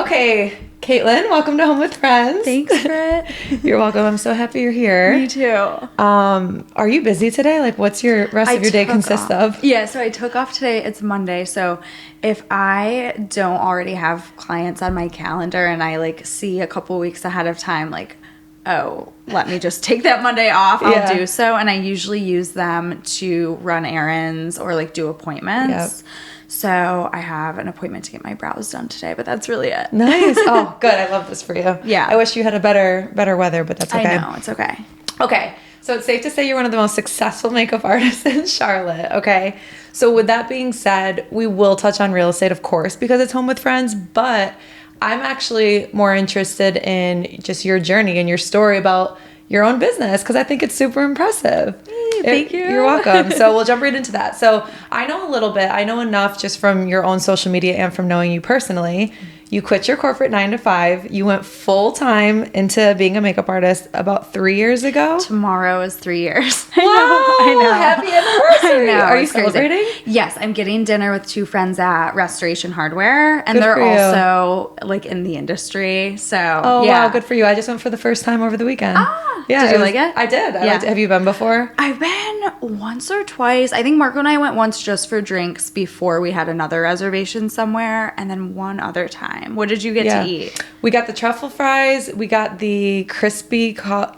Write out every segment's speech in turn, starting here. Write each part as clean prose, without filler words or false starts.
Okay, Caitlyn, welcome to Home with Friends. Thanks, Britt. You're welcome. I'm so happy you're here. Me too. Are you busy today? Like, what's your rest of your day consist of? Yeah, so I took off today. It's Monday, so if I don't already have clients on my calendar and I like see a couple weeks ahead of time, like, oh, let me just take that Monday off, I'll do so. And I usually use them to run errands or like do appointments. Yep. So I have an appointment to get my brows done today, but that's really it. Nice. Oh, good. I love this for you. Yeah. I wish you had a better weather, but that's okay. I know. It's okay. Okay. So it's safe to say you're one of the most successful makeup artists in Charlotte. Okay. So with that being said, we will touch on real estate, of course, because it's Home with Friends, but I'm actually more interested in just your journey and your story about your own business because I think it's super impressive. Thank you. You're welcome. So we'll jump right into that. So I know a little bit. I know enough just from your own social media and from knowing you personally. You quit your corporate 9-to-5. You went full time into being a makeup artist about 3 years ago. Tomorrow is 3 years. Wow! I know. Happy anniversary! I know. Are you celebrating? Yes, I'm getting dinner with two friends at Restoration Hardware, and Good they're for you. also like in the industry. So wow, good for you. I just went for the first time over the weekend. Yeah, did you like it? I did. Yeah. Have you been before? I've been once or twice. I think Marco and I went once just for drinks before we had another reservation somewhere, and then one other time. What did you get to eat? We got the truffle fries. We got the crispy, I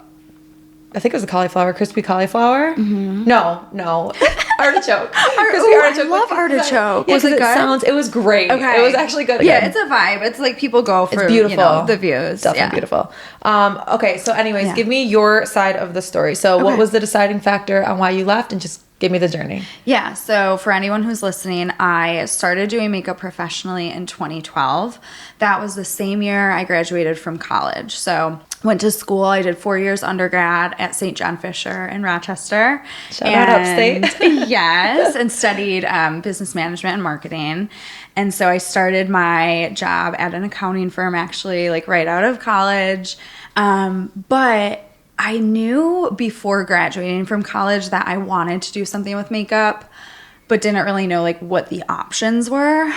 think it was a cauliflower, crispy cauliflower. Mm-hmm. No. Artichoke. Crispy artichoke. I love artichoke. Yeah, was it good? It was great. Okay. It was actually good. Yeah, it's a vibe. It's like people go for, it's beautiful. The views. Definitely beautiful. Okay, so anyways, give me your side of the story. So what was the deciding factor on why you left, and just give me the journey. Yeah, so for anyone who's listening, I started doing makeup professionally in 2012. That was the same year I graduated from college. So went to school. I did 4 years undergrad at St. John Fisher in Rochester. Shout out upstate. Yes, and studied business management and marketing. And so I started my job at an accounting firm actually like right out of college. But I knew before graduating from college that I wanted to do something with makeup, but didn't really know like what the options were.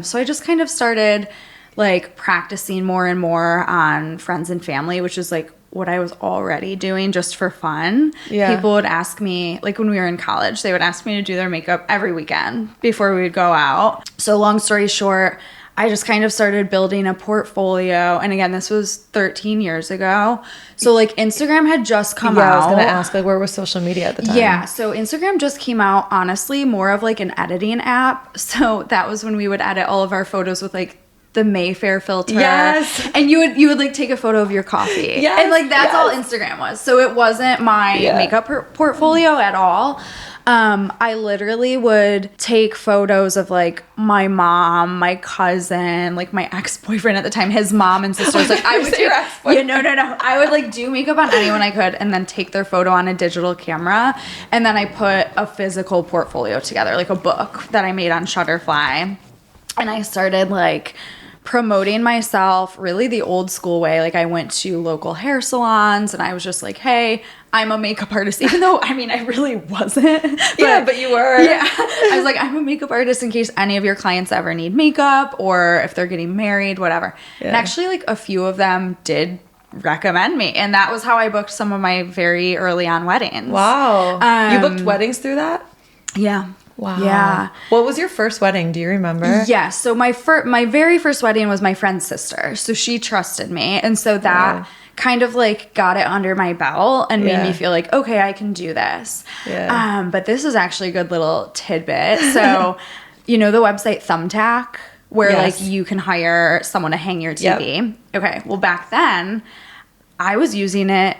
So I just kind of started like practicing more and more on friends and family, which is like what I was already doing just for fun. Yeah. People would ask me, like when we were in college, they would ask me to do their makeup every weekend before we would go out. So long story short, I just kind of started building a portfolio. And again, this was 13 years ago. So like Instagram had just come out. Yeah, I was going to ask, like, where was social media at the time? Yeah, so Instagram just came out, honestly, more of like an editing app. So that was when we would edit all of our photos with like the Mayfair filter. Yes. And you would like take a photo of your coffee. Yes. And like that's all Instagram was. So it wasn't my makeup portfolio at all. I literally would take photos of like my mom, my cousin, like my ex-boyfriend at the time, his mom and sisters. Like I would your ex-boyfriend. No. I would like do makeup on anyone I could and then take their photo on a digital camera. And then I put a physical portfolio together, like a book that I made on Shutterfly. And I started like promoting myself really the old school way. Like I went to local hair salons and I was just like, hey, I'm a makeup artist, even though I mean I really wasn't. But you were. Yeah. I was like, I'm a makeup artist in case any of your clients ever need makeup or if they're getting married, whatever. Yeah. And actually like a few of them did recommend me, and that was how I booked some of my very early on weddings. Wow. You booked weddings through that? Yeah. Wow. Yeah. What was your first wedding? Do you remember? Yeah. So my very first wedding was my friend's sister. So she trusted me. And so that kind of like got it under my belt and made me feel like, okay, I can do this. Yeah. But this is actually a good little tidbit. So, you know, the website Thumbtack where like you can hire someone to hang your TV. Yep. Okay. Well, back then I was using it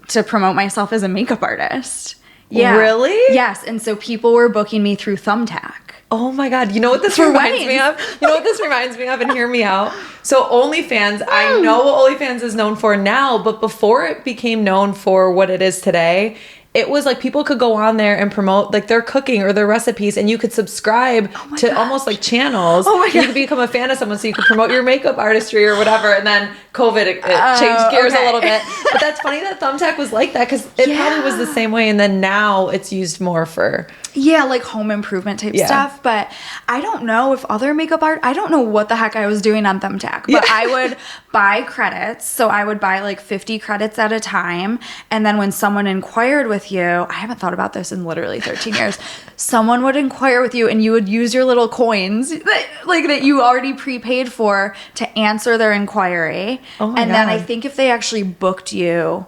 to promote myself as a makeup artist. Yeah. Really? Yes. And so people were booking me through Thumbtack. Oh my God. You know what this reminds me of? And hear me out. So OnlyFans, I know what OnlyFans is known for now, but before it became known for what it is today, it was like people could go on there and promote like their cooking or their recipes, and you could subscribe to almost like channels. Oh my God. You could become a fan of someone so you could promote your makeup artistry or whatever. And then COVID, it changed gears a little bit. But that's funny that Thumbtack was like that because it probably was the same way. And then now it's used more for Yeah, like home improvement type stuff. But I don't know if other makeup art, I don't know what the heck I was doing on Thumbtack. But I would buy credits. So I would buy like 50 credits at a time. And then when someone inquired with you, I haven't thought about this in literally 13 years. Someone would inquire with you and you would use your little coins that you already prepaid for to answer their inquiry. Oh my and God. then I think if they actually booked you,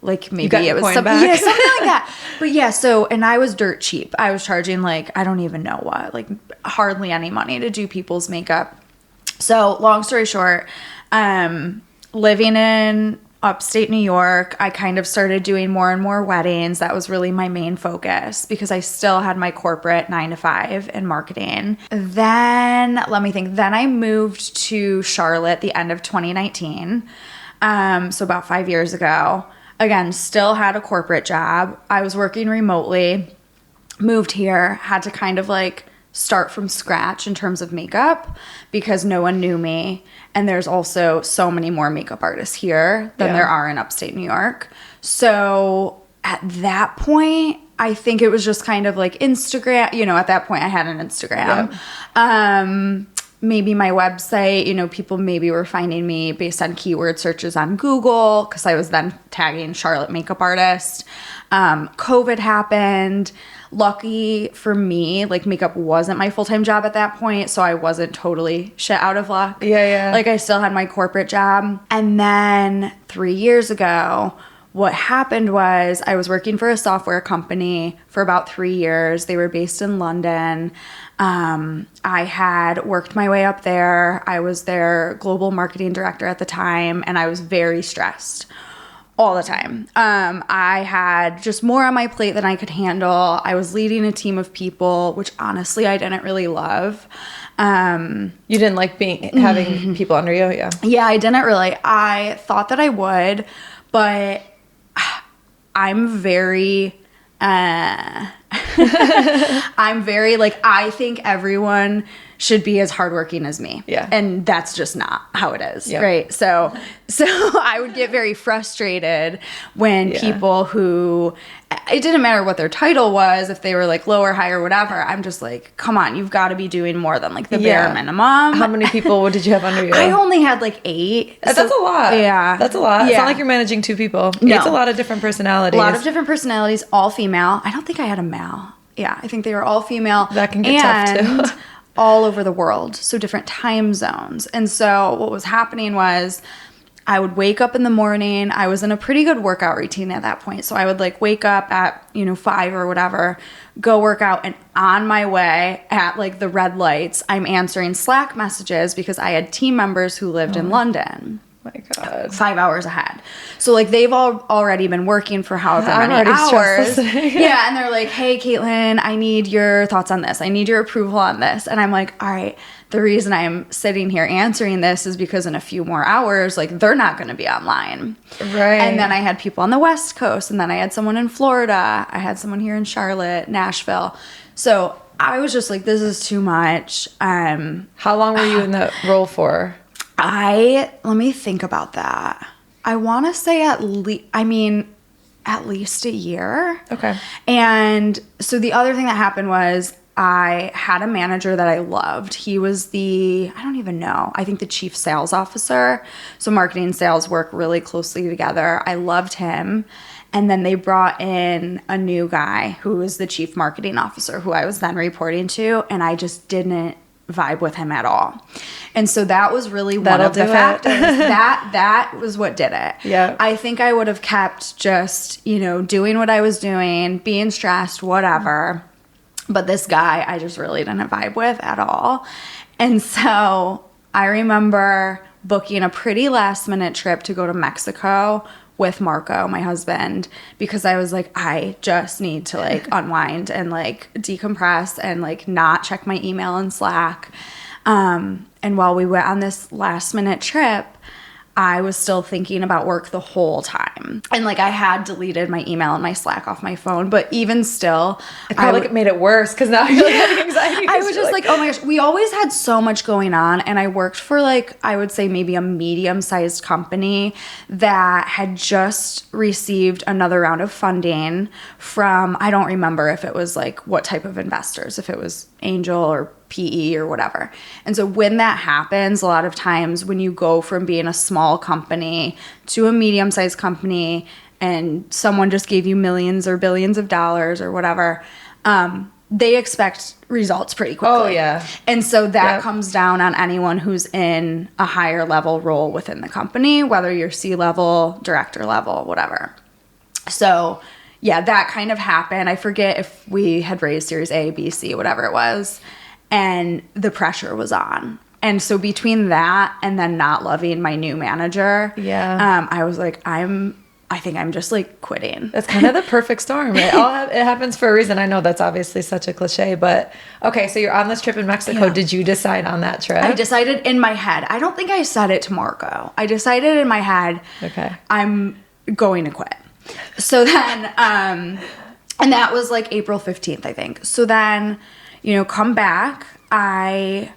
like maybe it was something like that. But yeah, so, and I was dirt cheap. I was charging like, I don't even know what, like hardly any money to do people's makeup. So long story short, living in upstate New York, I kind of started doing more and more weddings. That was really my main focus because I still had my corporate 9-to-5 in marketing. Then, let me think. Then I moved to Charlotte the end of 2019. So about 5 years ago. Again, still had a corporate job. I was working remotely, moved here, had to kind of like start from scratch in terms of makeup because no one knew me. And there's also so many more makeup artists here than there are in upstate New York. So at that point, I think it was just kind of like Instagram. At that point I had an Instagram. Maybe my website, people maybe were finding me based on keyword searches on Google because I was then tagging Charlotte makeup artist. COVID happened. Lucky for me, like makeup wasn't my full-time job at that point, so I wasn't totally shit out of luck. Yeah. Like I still had my corporate job. And then 3 years ago, what happened was I was working for a software company for about 3 years. They were based in London. I had worked my way up there. I was their global marketing director at the time, and I was very stressed all the time. I had just more on my plate than I could handle. I was leading a team of people, which honestly I didn't really love. You didn't like having people under you? Yeah. Yeah, I didn't really. I thought that I would, but I'm very like, I think everyone should be as hardworking as me. Yeah. And that's just not how it is. Yep. Right. So I would get very frustrated when people who, it didn't matter what their title was, if they were like low or high or whatever, I'm just like, come on, you've got to be doing more than like the bare minimum. How many people did you have under you? I only had like 8. That's a lot. Yeah. That's a lot. Yeah. It's not like you're managing 2 people. No. It's a lot of different personalities. A lot of different personalities, all female. I don't think I had a male. Yeah, I think they were all female. That can get tough too. All over the world, so different time zones. And so what was happening was I would wake up in the morning. I was in a pretty good workout routine at that point. So I would like wake up at, 5 or whatever, go work out, and on my way at like the red lights, I'm answering Slack messages because I had team members who lived in London. My God. 5 hours ahead. So like they've already been working for however many hours. Yeah, and they're like, hey, Caitlyn, I need your thoughts on this. I need your approval on this. And I'm like, all right, the reason I'm sitting here answering this is because in a few more hours, like they're not going to be online. Right. And then I had people on the West Coast, and then I had someone in Florida. I had someone here in Charlotte, Nashville. So I was just like, this is too much. How long were you in that role for? Let me think about that. I want to say at least a year. Okay. And so the other thing that happened was I had a manager that I loved. He was I don't even know, I think the chief sales officer. So marketing and sales work really closely together. I loved him. And then they brought in a new guy who was the chief marketing officer, who I was then reporting to. And I just didn't vibe with him at all. And so that was really one of the factors. That was what did it. Yeah. I think I would have kept just, doing what I was doing, being stressed, whatever. But this guy, I just really didn't vibe with at all. And so I remember booking a pretty last minute trip to go to Mexico with Marco, my husband, because I was like, I just need to like unwind and like decompress and like not check my email and Slack. And while we went on this last minute trip, I was still thinking about work the whole time. And like I had deleted my email and my Slack off my phone, but even still, I feel like it made it worse because now you're like having anxiety. I was just like, oh my gosh, we always had so much going on. And I worked for like, I would say maybe a medium-sized company that had just received another round of funding from, I don't remember if it was like what type of investors, if it was angel or PE or whatever. And so when that happens, a lot of times when you go from being a small company to a medium-sized company and someone just gave you millions or billions of dollars or whatever, they expect results pretty quickly. Oh, yeah. And so that comes down on anyone who's in a higher level role within the company, whether you're C-level, director level, whatever. So yeah, that kind of happened. I forget if we had raised Series A, B, C, whatever it was. And the pressure was on. And so between that and then not loving my new manager, I was like, I think I'm just like quitting. That's kind of the perfect storm. It happens for a reason. I know that's obviously such a cliche, but okay. So you're on this trip in Mexico. Yeah. Did you decide on that trip? I decided in my head. I don't think I said it to Marco. I decided in my head, okay, I'm going to quit. So then, and that was like April 15th, I think. So then, come back, I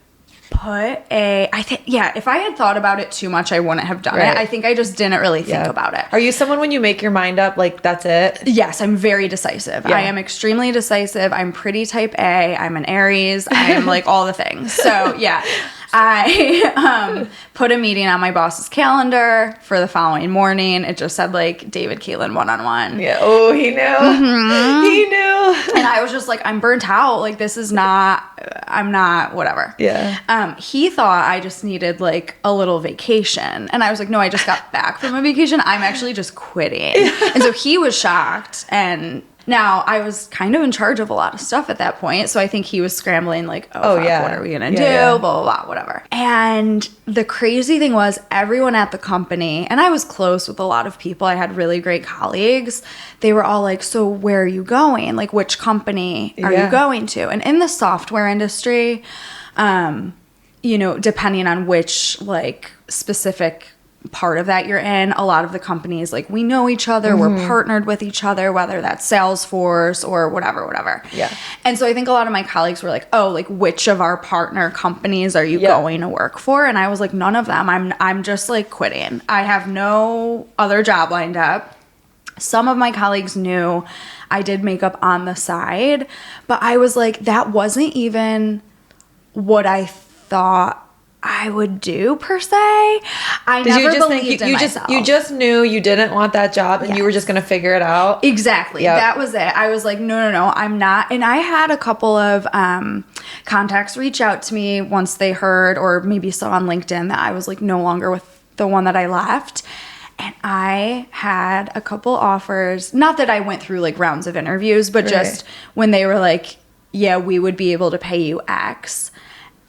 put if I had thought about it too much, I wouldn't have done it. I think I just didn't really think about it. Are you someone when you make your mind up, like that's it? Yes, I'm very decisive. Yeah. I am extremely decisive. I'm pretty type A. I'm an Aries. I am like all the things. So yeah. I put a meeting on my boss's calendar for the following morning. It just said like David Caitlyn one-on-one. Yeah. Oh, he knew. Mm-hmm. He knew. And I was just like, I'm burnt out. Like I'm not, whatever. Yeah. He thought I just needed like a little vacation. And I was like, no, I just got back from a vacation. I'm actually just quitting. And so he was shocked. And now, I was kind of in charge of a lot of stuff at that point, so I think he was scrambling like, what are we going to do, blah, blah, blah, whatever. And the crazy thing was everyone at the company, and I was close with a lot of people. I had really great colleagues. They were all like, so where are you going? Like, which company are you going to? And in the software industry, depending on which like specific part of that you're in, a lot of the companies like we know each other, we're partnered with each other, whether that's Salesforce or whatever. Yeah. And so I think a lot of my colleagues were like, oh, like which of our partner companies are you going to work for? And I was like, none of them. I'm just like quitting. I have no other job lined up. Some of my colleagues knew I did makeup on the side, but I was like, that wasn't even what I thought I would do per se. I never believed in myself. You just knew you didn't want that job and you were just going to figure it out. Exactly. Yep. That was it. I was like, no, I'm not. And I had a couple of contacts reach out to me once they heard or maybe saw on LinkedIn that I was like no longer with the one that I left. And I had a couple offers. Not that I went through like rounds of interviews, but just when they were like, yeah, we would be able to pay you X.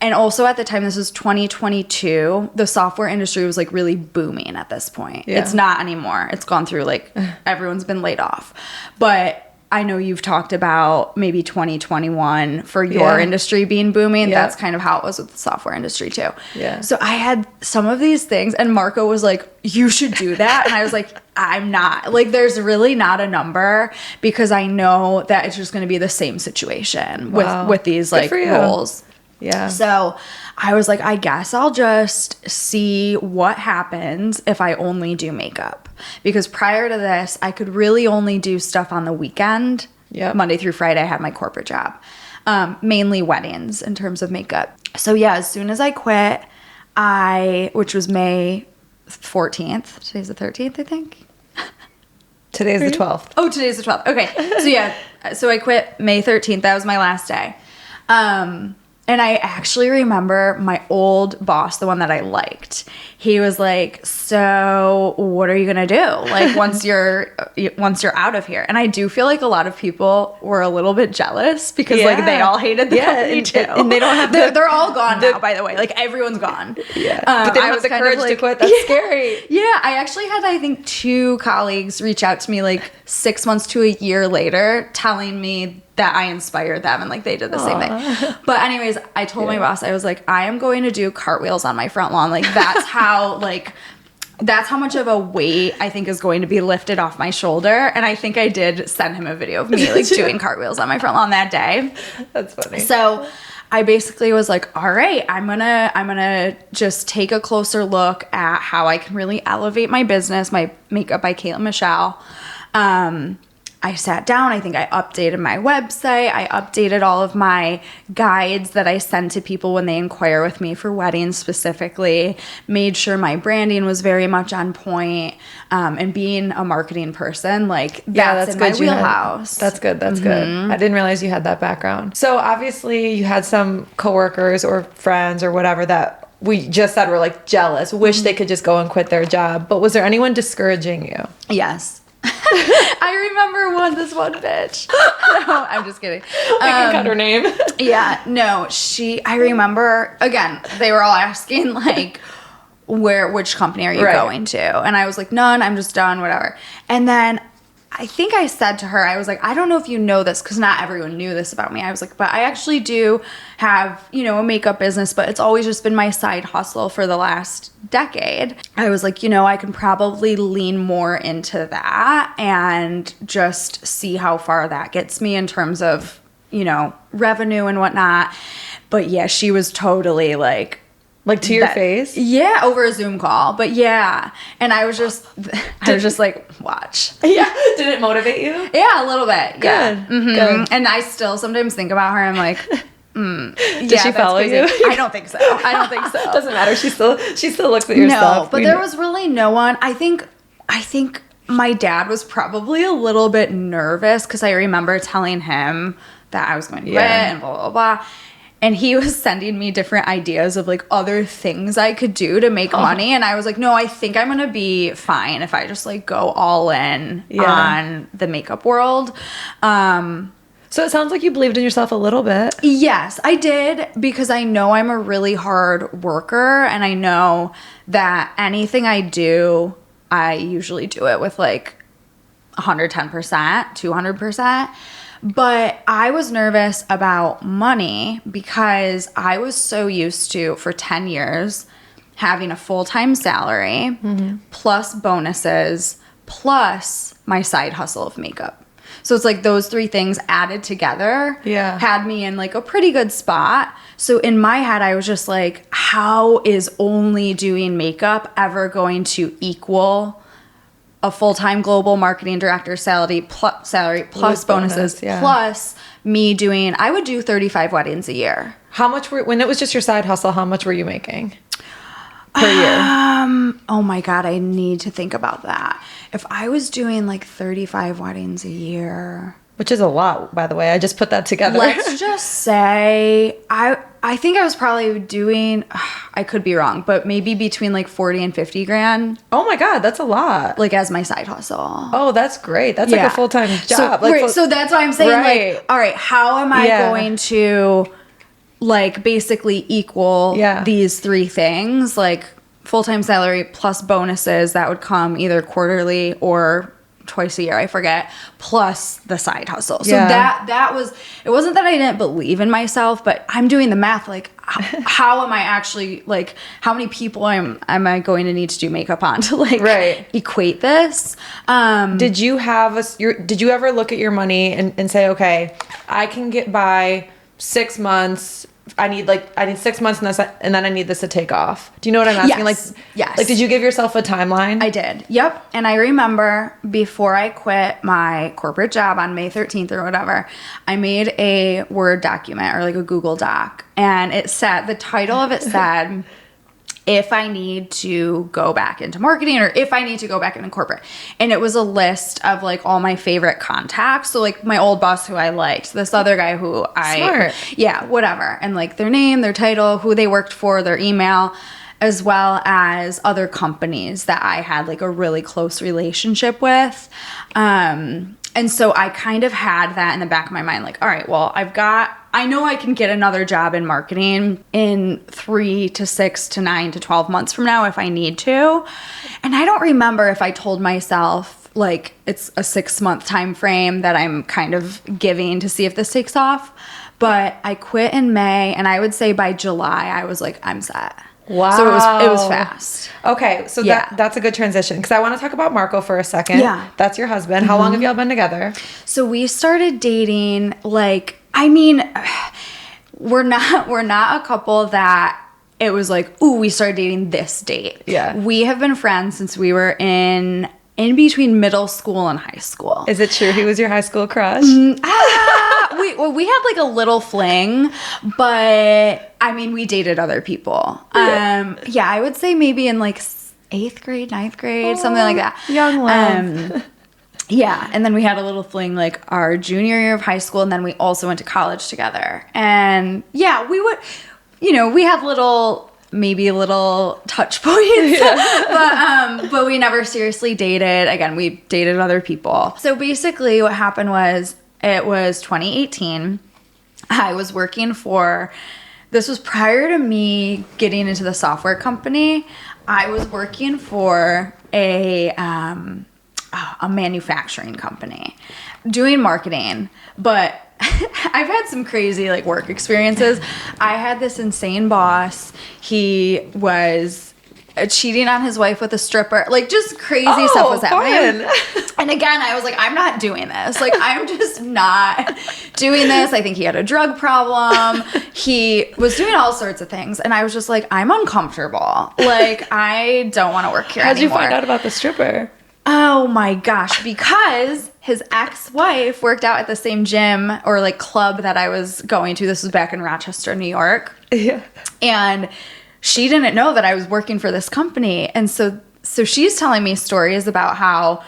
And also at the time, this was 2022, the software industry was like really booming at this point. Yeah. It's not anymore. It's gone through like everyone's been laid off. But I know you've talked about maybe 2021 for your industry being booming. Yeah. That's kind of how it was with the software industry too. Yeah. So I had some of these things and Marco was like, you should do that. And I was like, I'm not. Like there's really not a number because I know that it's just going to be the same situation with these like roles. Yeah. So I was like, I guess I'll just see what happens if I only do makeup. Because prior to this, I could really only do stuff on the weekend. Yep. Monday through Friday, I had my corporate job. Mainly weddings in terms of makeup. So yeah, as soon as I quit, which was May 14th. Today's the 13th, I think. Today's the 12th. Oh, today's the 12th. Okay. So yeah, so I quit May 13th. That was my last day. And I actually remember my old boss, the one that I liked. He was like, "So, what are you gonna do? Like once you're out of here?" And I do feel like a lot of people were a little bit jealous because like they all hated the company too. And they don't have they're all gone now, by the way. Like everyone's gone. Yeah, but they don't have the courage to quit. That's scary. Yeah, I actually had I think 2 colleagues reach out to me like 6 months to a year later, telling me that I inspired them and like they did the same thing. But anyways, I told my boss, I was like, I am going to do cartwheels on my front lawn. Like that's how like that's how much of a weight I think is going to be lifted off my shoulder. And I think I did send him a video of me like doing cartwheels on my front lawn that day. That's funny. So I basically was like, all right, I'm gonna just take a closer look at how I can really elevate my business, my Makeup by Caitlyn Michelle. I sat down, I think I updated my website, I updated all of my guides that I send to people when they inquire with me for weddings specifically, made sure my branding was very much on point, and being a marketing person, like that's in my wheelhouse. That's good, that's good. I didn't realize you had that background. So obviously you had some coworkers or friends or whatever that we just said were like jealous, wish they could just go and quit their job, but was there anyone discouraging you? Yes. I remember this one bitch. No, I'm just kidding. I can cut her name. Yeah, no, I remember, again, they were all asking like, which company are you going to? And I was like, none, I'm just done, whatever. And then I think I said to her, I was like, I don't know if you know this, because not everyone knew this about me. I was like, but I actually do have, a makeup business, but it's always just been my side hustle for the last decade. I was like, I can probably lean more into that and just see how far that gets me in terms of, revenue and whatnot. But yeah, she was totally like to your face? Yeah, over a Zoom call. But yeah. And I was just like, watch. Yeah. Did it motivate you? Yeah, a little bit. Yeah. Good. Mm-hmm. Good. And I still sometimes think about her. I'm like, Did she follow you? I don't think so. Doesn't matter. She still looks at your stuff. No, but there was really no one. I think my dad was probably a little bit nervous because I remember telling him that I was going to quit and blah, blah, blah. And he was sending me different ideas of like other things I could do to make money. And I was like, no, I think I'm going to be fine if I just like go all in on the makeup world. So it sounds like you believed in yourself a little bit. Yes, I did, because I know I'm a really hard worker, and I know that anything I do, I usually do it with like 110%, 200%. But I was nervous about money because I was so used to, for 10 years, having a full-time salary, plus bonuses, plus my side hustle of makeup. So it's like those three things added together had me in like a pretty good spot. So in my head, I was just like, how is only doing makeup ever going to equal a full-time global marketing director salary plus bonuses, plus me doing, I would do 35 weddings a year. How much when it was just your side hustle, how much were you making per year? Oh my God, I need to think about that. If I was doing like 35 weddings a year, which is a lot, by the way. I just put that together. Let's just say I think I was probably doing, I could be wrong, but maybe between like 40 and 50 grand. Oh my God, that's a lot. Like as my side hustle. Oh, that's great. That's like a full-time job. So that's why I'm saying like, all right, how am I going to like basically equal these three things? Like full-time salary plus bonuses that would come either quarterly or twice a year, I forget, plus the side hustle. So that was, it wasn't that I didn't believe in myself, but I'm doing the math, like how am I actually, like how many people am I going to need to do makeup on to like equate this? Did you ever look at your money and say, okay, I can get by 6 months, I need 6 months and then I need this to take off. Do you know what I'm asking? Yes. Like, did you give yourself a timeline? I did. Yep. And I remember before I quit my corporate job on May 13th or whatever, I made a Word document or like a Google Doc, and the title of it said, if I need to go back into marketing or if I need to go back into corporate. And it was a list of like all my favorite contacts. So like my old boss who I liked, this other guy who Smart. Yeah, whatever. And like their name, their title, who they worked for, their email, as well as other companies that I had like a really close relationship with. And so I kind of had that in the back of my mind, like, all right, well, I know I can get another job in marketing in 3 to 6 to 9 to 12 months from now if I need to. And I don't remember if I told myself like it's a 6-month time frame that I'm kind of giving to see if this takes off. But I quit in May, and I would say by July I was like, I'm set. Wow. So it was fast. Okay, so that's a good transition because I want to talk about Marco for a second. Yeah. That's your husband. How long have y'all been together? So we started dating I mean, we're not a couple that it was like, ooh, we started dating this date. Yeah. We have been friends since we were in between middle school and high school. Is it true he was your high school crush? We had like a little fling, but I mean, we dated other people. Yeah, I would say maybe in like 8th grade, 9th grade, something like that. Young love. Yeah, and then we had a little fling like our junior year of high school, and then we also went to college together. And yeah, we would, we had maybe little touch points, but we never seriously dated. Again, we dated other people. So basically what happened was, it was 2018. I was working this was prior to me getting into the software company. I was working for a manufacturing company doing marketing, but I've had some crazy like work experiences. I had this insane boss. He was cheating on his wife with a stripper. Like, just crazy stuff was happening. And again, I was like, I'm not doing this. Like, I'm just not doing this. I think he had a drug problem. He was doing all sorts of things. And I was just like, I'm uncomfortable. Like, I don't want to work here How'd anymore. you find out about the stripper? Oh my gosh, because his ex-wife worked out at the same gym or like club that I was going to. This was back in Rochester, New York. Yeah. And she didn't know that I was working for this company. And so she's telling me stories about how,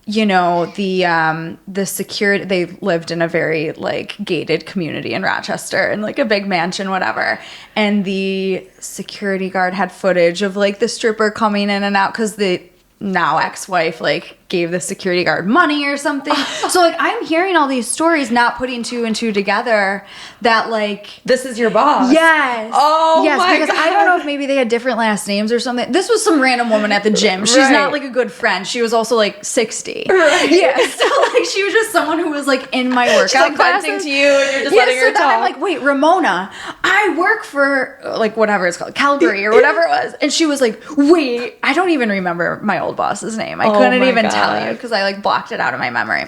the security, they lived in a very like gated community in Rochester and like a big mansion, whatever. And the security guard had footage of like the stripper coming in and out because the now ex-wife like gave the security guard money or something. So like I'm hearing all these stories, not putting two and two together, that like this is your boss. Yes. Oh yes, my because God. I don't know if maybe they had different last names or something. This was some random woman at the gym. She's not like a good friend. She was also like 60. Right. Yeah. So like she was just someone who was like in my workout She's like classes. venting to you and you're just letting her so then talk. I'm like, wait, Ramona, I work for like whatever it's called, Calgary or whatever it was. And she was like, wait, I don't even remember my old boss's name. I couldn't even tell you because I like blocked it out of my memory.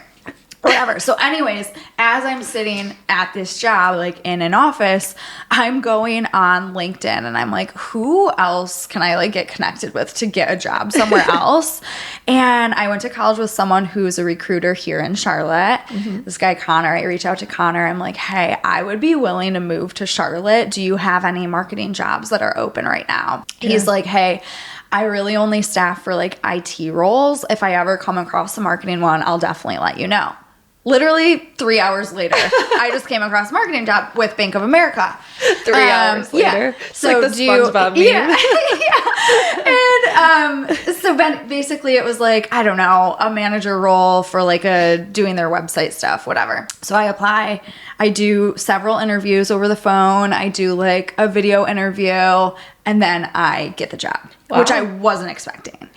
Whatever. So anyways, as I'm sitting at this job, like in an office, I'm going on LinkedIn and I'm like, who else can I like get connected with to get a job somewhere else? And I went to college with someone who's a recruiter here in Charlotte. Mm-hmm. This guy, Connor. I reach out to Connor. I'm like, hey, I would be willing to move to Charlotte. Do you have any marketing jobs that are open right now? Yeah. He's like, hey, I really only staff for like IT roles. If I ever come across a marketing one, I'll definitely let you know. Literally 3 hours later, I just came across a marketing job with Bank of America. 3 hours later. Yeah. It's so like the SpongeBob meme. Yeah. And so basically it was like, I don't know, a manager role for like doing their website stuff, whatever. So I apply. I do several interviews over the phone. I do like a video interview, and then I get the job, which I wasn't expecting.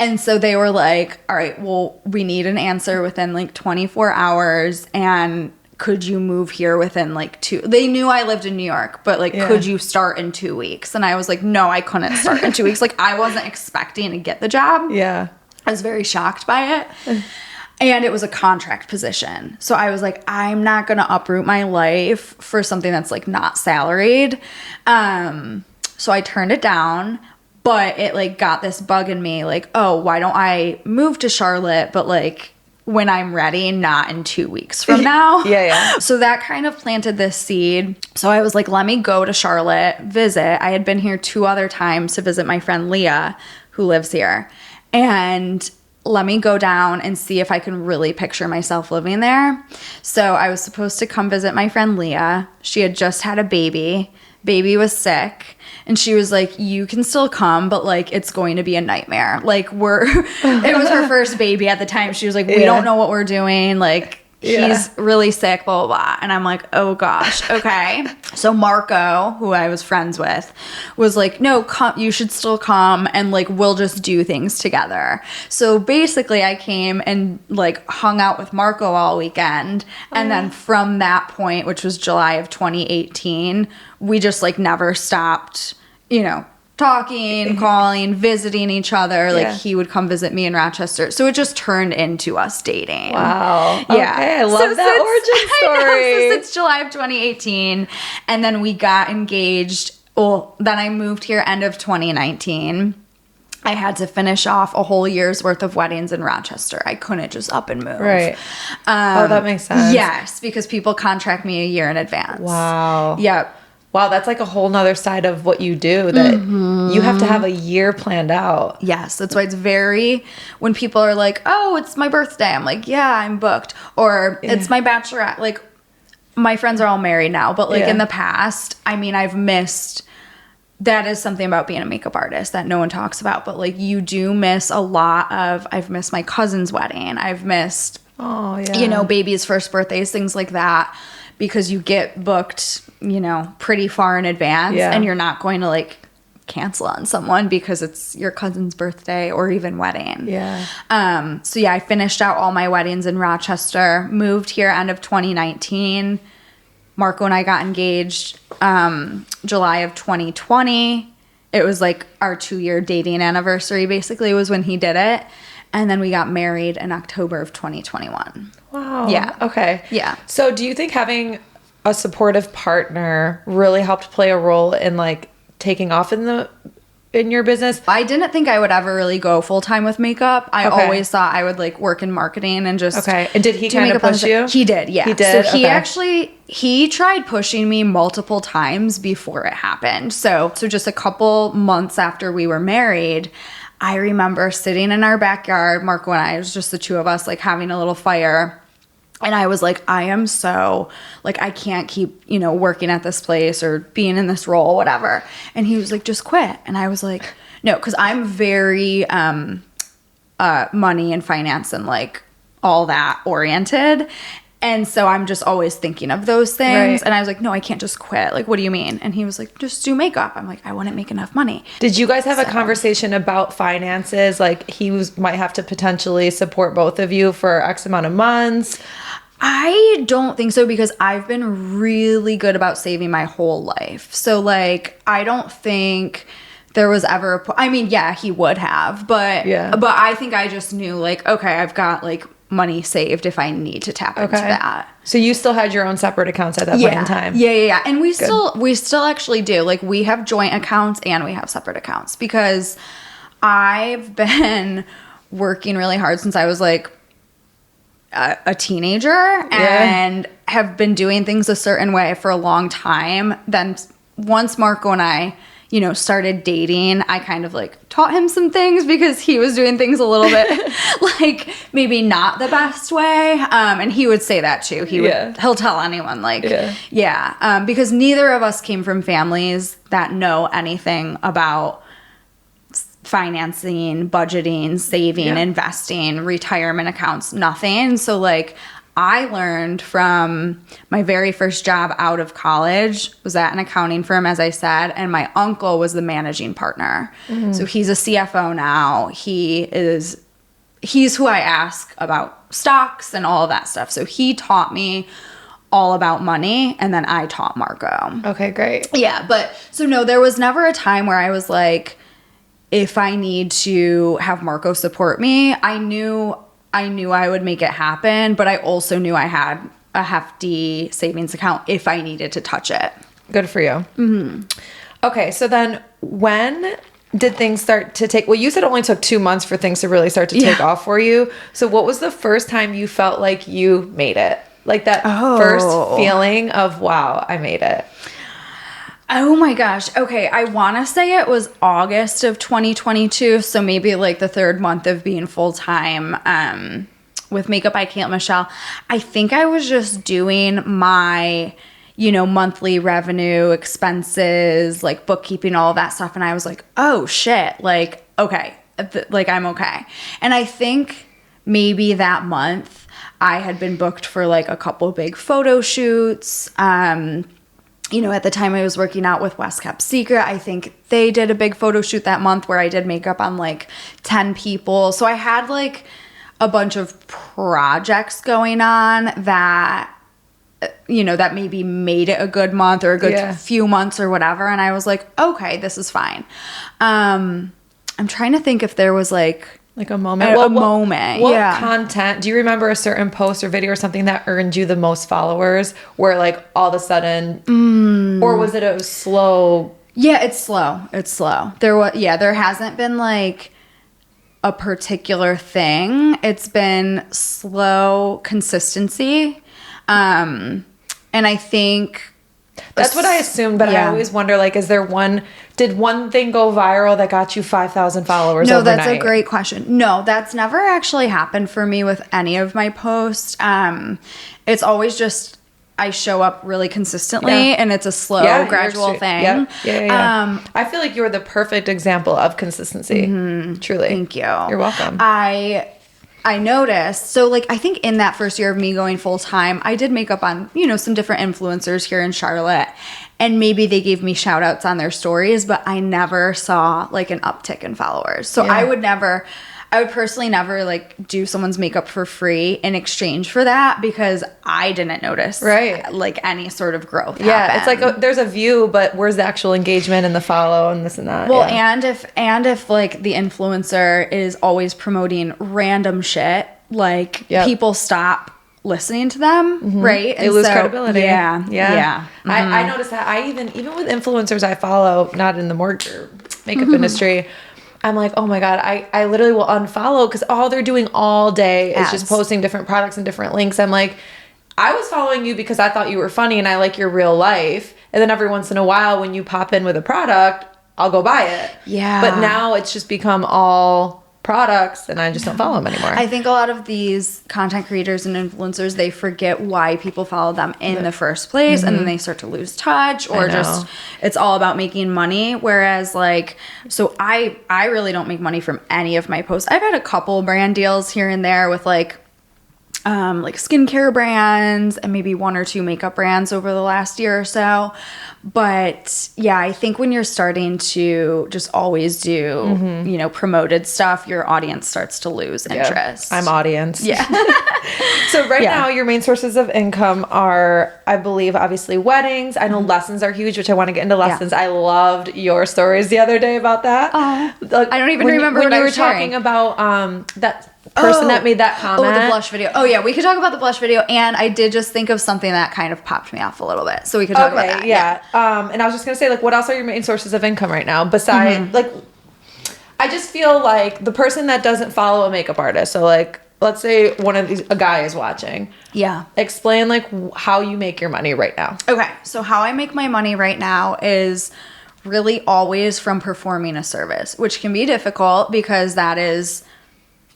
And so they were like, all right, well, we need an answer within like 24 hours. And could you move here within like 2? They knew I lived in New York, but like, could you start in 2 weeks? And I was like, no, I couldn't start in 2 weeks. Like, I wasn't expecting to get the job. Yeah. I was very shocked by it. And it was a contract position. So I was like, I'm not going to uproot my life for something that's like not salaried. So I turned it down. But it like got this bug in me, like, oh, why don't I move to Charlotte, but like when I'm ready, not in 2 weeks from now. Yeah. So that kind of planted this seed. So I was like, let me go to Charlotte, visit. I had been here 2 other times to visit my friend Leah, who lives here. And let me go down and see if I can really picture myself living there. So I was supposed to come visit my friend Leah. She had just had a baby. Baby was sick. And she was like, you can still come, but like, it's going to be a nightmare. Like it was her first baby at the time. She was like, we don't know what we're doing. Like, he's really sick, blah, blah, blah. And I'm like, oh gosh, okay. So Marco, who I was friends with, was like, no, come, you should still come, and like, we'll just do things together. So basically I came and like hung out with Marco all weekend. And then from that point, which was July of 2018, we just like never stopped, talking, calling, visiting each other. Like Yeah. he would come visit me in Rochester. So it just turned into us dating. Wow. Yeah. Okay, I love that origin story. So since July of 2018. And then we got engaged. Well, then I moved here end of 2019. I had to finish off a whole year's worth of weddings in Rochester. I couldn't just up and move. Right. That makes sense. Yes, because people contract me a year in advance. Wow. Yep. Wow, that's like a whole nother side of what you do, that you have to have a year planned out. Yes, that's why it's very, when people are like, oh, it's my birthday, I'm like, yeah, I'm booked. Or it's my bachelorette. Like, my friends are all married now, but like in the past, I mean, I've missed, that is something about being a makeup artist that no one talks about, but like you do miss a lot of, I've missed my cousin's wedding, I've missed, baby's first birthdays, things like that, because you get booked, pretty far in advance and you're not going to like cancel on someone because it's your cousin's birthday or even wedding. Yeah. So I finished out all my weddings in Rochester, moved here end of 2019. Marco and I got engaged July of 2020. It was like our 2-year dating anniversary, basically, was when he did it. And then we got married in October of 2021. Wow. Yeah. Okay. Yeah. So do you think having a supportive partner really helped play a role in like taking off in your business? I didn't think I would ever really go full-time with makeup. I always thought I would like work in marketing and just And did he kind of push you? He did, yeah. He did? So he tried pushing me multiple times before it happened. So just a couple months after we were married, I remember sitting in our backyard, Marco and I, it was just the two of us, like having a little fire. And I was like, I am so, like, I can't keep, working at this place or being in this role, whatever. And he was like, just quit. And I was like, no, because I'm very money and finance and, like, all that oriented. And so I'm just always thinking of those things. Right. And I was like, no, I can't just quit. Like, what do you mean? And he was like, just do makeup. I'm like, I wouldn't make enough money. Did you guys have a conversation about finances? Like might have to potentially support both of you for X amount of months? I don't think so, because I've been really good about saving my whole life. So like, I don't think there was ever he would have, but I think I just knew like, okay, I've got like money saved if I need to tap into that. So you still had your own separate accounts at that point in time? Yeah. And we still actually do. Like, we have joint accounts and we have separate accounts, because I've been working really hard since I was like a teenager and have been doing things a certain way for a long time. Then once Marco and I started dating, I kind of like taught him some things, because he was doing things a little bit like maybe not the best way. And he would say that too. He'll tell anyone like, because neither of us came from families that know anything about financing, budgeting, saving, investing, retirement accounts, nothing. So like, I learned from my very first job out of college, was at an accounting firm, as I said, and my uncle was the managing partner. Mm-hmm. So he's a CFO now. He's who I ask about stocks and all of that stuff. So he taught me all about money, and then I taught Marco. Okay, great. Yeah, but so no, there was never a time where I was like, if I need to have Marco support me, I knew I would make it happen, but I also knew I had a hefty savings account if I needed to touch it. Good for you. Mm-hmm. Okay, so then when did things start to take... Well, you said it only took 2 months for things to really start to take off for you. So what was the first time you felt like you made it? Like that first feeling of, wow, I made it. Oh my gosh. Okay. I want to say it was August of 2022. So maybe like the third month of being full time with Makeup by Caitlyn Michelle. I think I was just doing my, monthly revenue, expenses, like bookkeeping, all of that stuff. And I was like, oh shit. Like, okay. Like I'm okay. And I think maybe that month I had been booked for like a couple big photo shoots. At the time I was working out with West Kept Secret, I think they did a big photo shoot that month where I did makeup on like 10 people. So I had like a bunch of projects going on that that maybe made it a good month or a good few months or whatever. And I was like, okay, this is fine. I'm trying to think if there was like a moment. What content? Do you remember a certain post or video or something that earned you the most followers where like all of a sudden, or was it a slow? Yeah, it's slow. There hasn't been like a particular thing. It's been slow consistency. And I think that's what I assumed, but I always wonder, like, did one thing go viral that got you 5,000 followers overnight? That's a great question. No, that's never actually happened for me with any of my posts. It's always just, I show up really consistently and it's a slow, gradual thing. Yeah. I feel like you're the perfect example of consistency. Truly. Thank you. You're welcome. I noticed, so like, I think in that first year of me going full time, I did makeup on, some different influencers here in Charlotte, and maybe they gave me shout outs on their stories, but I never saw like an uptick in followers. So I would personally never like do someone's makeup for free in exchange for that, because I didn't notice like any sort of growth happen. It's like there's a view, but where's the actual engagement and the follow and this and that? Well, and if like the influencer is always promoting random shit, like people stop listening to them, right? They lose credibility. Yeah. I noticed that. I even with influencers I follow, not in the mortgage or makeup industry, I'm like, oh my God, I literally will unfollow because all they're doing all day is just posting different products and different links. I'm like, I was following you because I thought you were funny and I like your real life. And then every once in a while when you pop in with a product, I'll go buy it. Yeah. But now it's just become all products and I just don't follow them anymore. I think a lot of these content creators and influencers, they forget why people follow them in the first place, and then they start to lose touch, or just it's all about making money. Whereas like, so I really don't make money from any of my posts. I've had a couple brand deals here and there with like skincare brands and maybe one or two makeup brands over the last year or so. But yeah, I think when you're starting to just always do, promoted stuff, your audience starts to lose interest. I'm audience. Yeah. So now your main sources of income are, I believe, obviously weddings. I know lessons are huge, which I want to get into lessons. I loved your stories the other day about that. I don't even remember when what you I were was sharing. talking about that person that made that comment. Oh, the blush video. Oh, yeah. We could talk about the blush video. And I did just think of something that kind of popped me off a little bit. So we could talk about that. Yeah. And I was just going to say, like, what else are your main sources of income right now? Besides, like, I just feel like the person that doesn't follow a makeup artist. So, like, let's say a guy is watching. Yeah. Explain, like, how you make your money right now. Okay. So how I make my money right now is really always from performing a service, which can be difficult because that is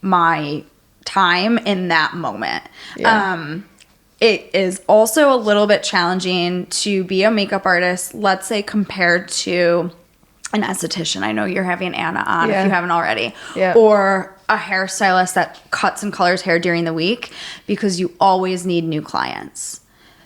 my time in that moment. It is also a little bit challenging to be a makeup artist, let's say, compared to an esthetician. I know you're having Anna on if you haven't already. Or a hairstylist that cuts and colors hair during the week, because you always need new clients.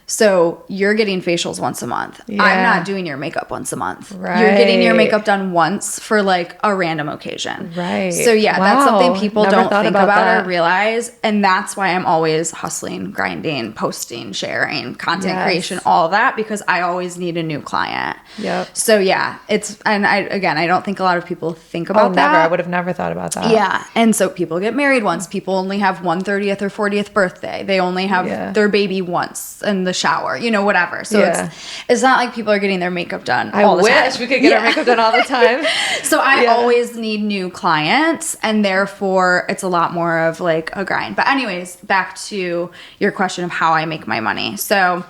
So you're getting facials once a month. I'm not doing your makeup once a month. Right. You're getting your makeup done once for like a random occasion. Right. So that's something people Never don't thought think about about that. or realize. And that's why I'm always hustling, grinding, posting, sharing, content creation, all of that, because I always need a new client. Yep. So I don't think a lot of people think about that. Never. I would have never thought about that. Yeah. And so people get married once. People only have one 30th or 40th birthday. They only have their baby once in the shower, whatever. So it's not like people are getting their makeup done all the time. I wish we could get our makeup done all the time. So I always need new clients, and therefore it's a lot more of like a grind. But anyways, back to your question of how I make my money. So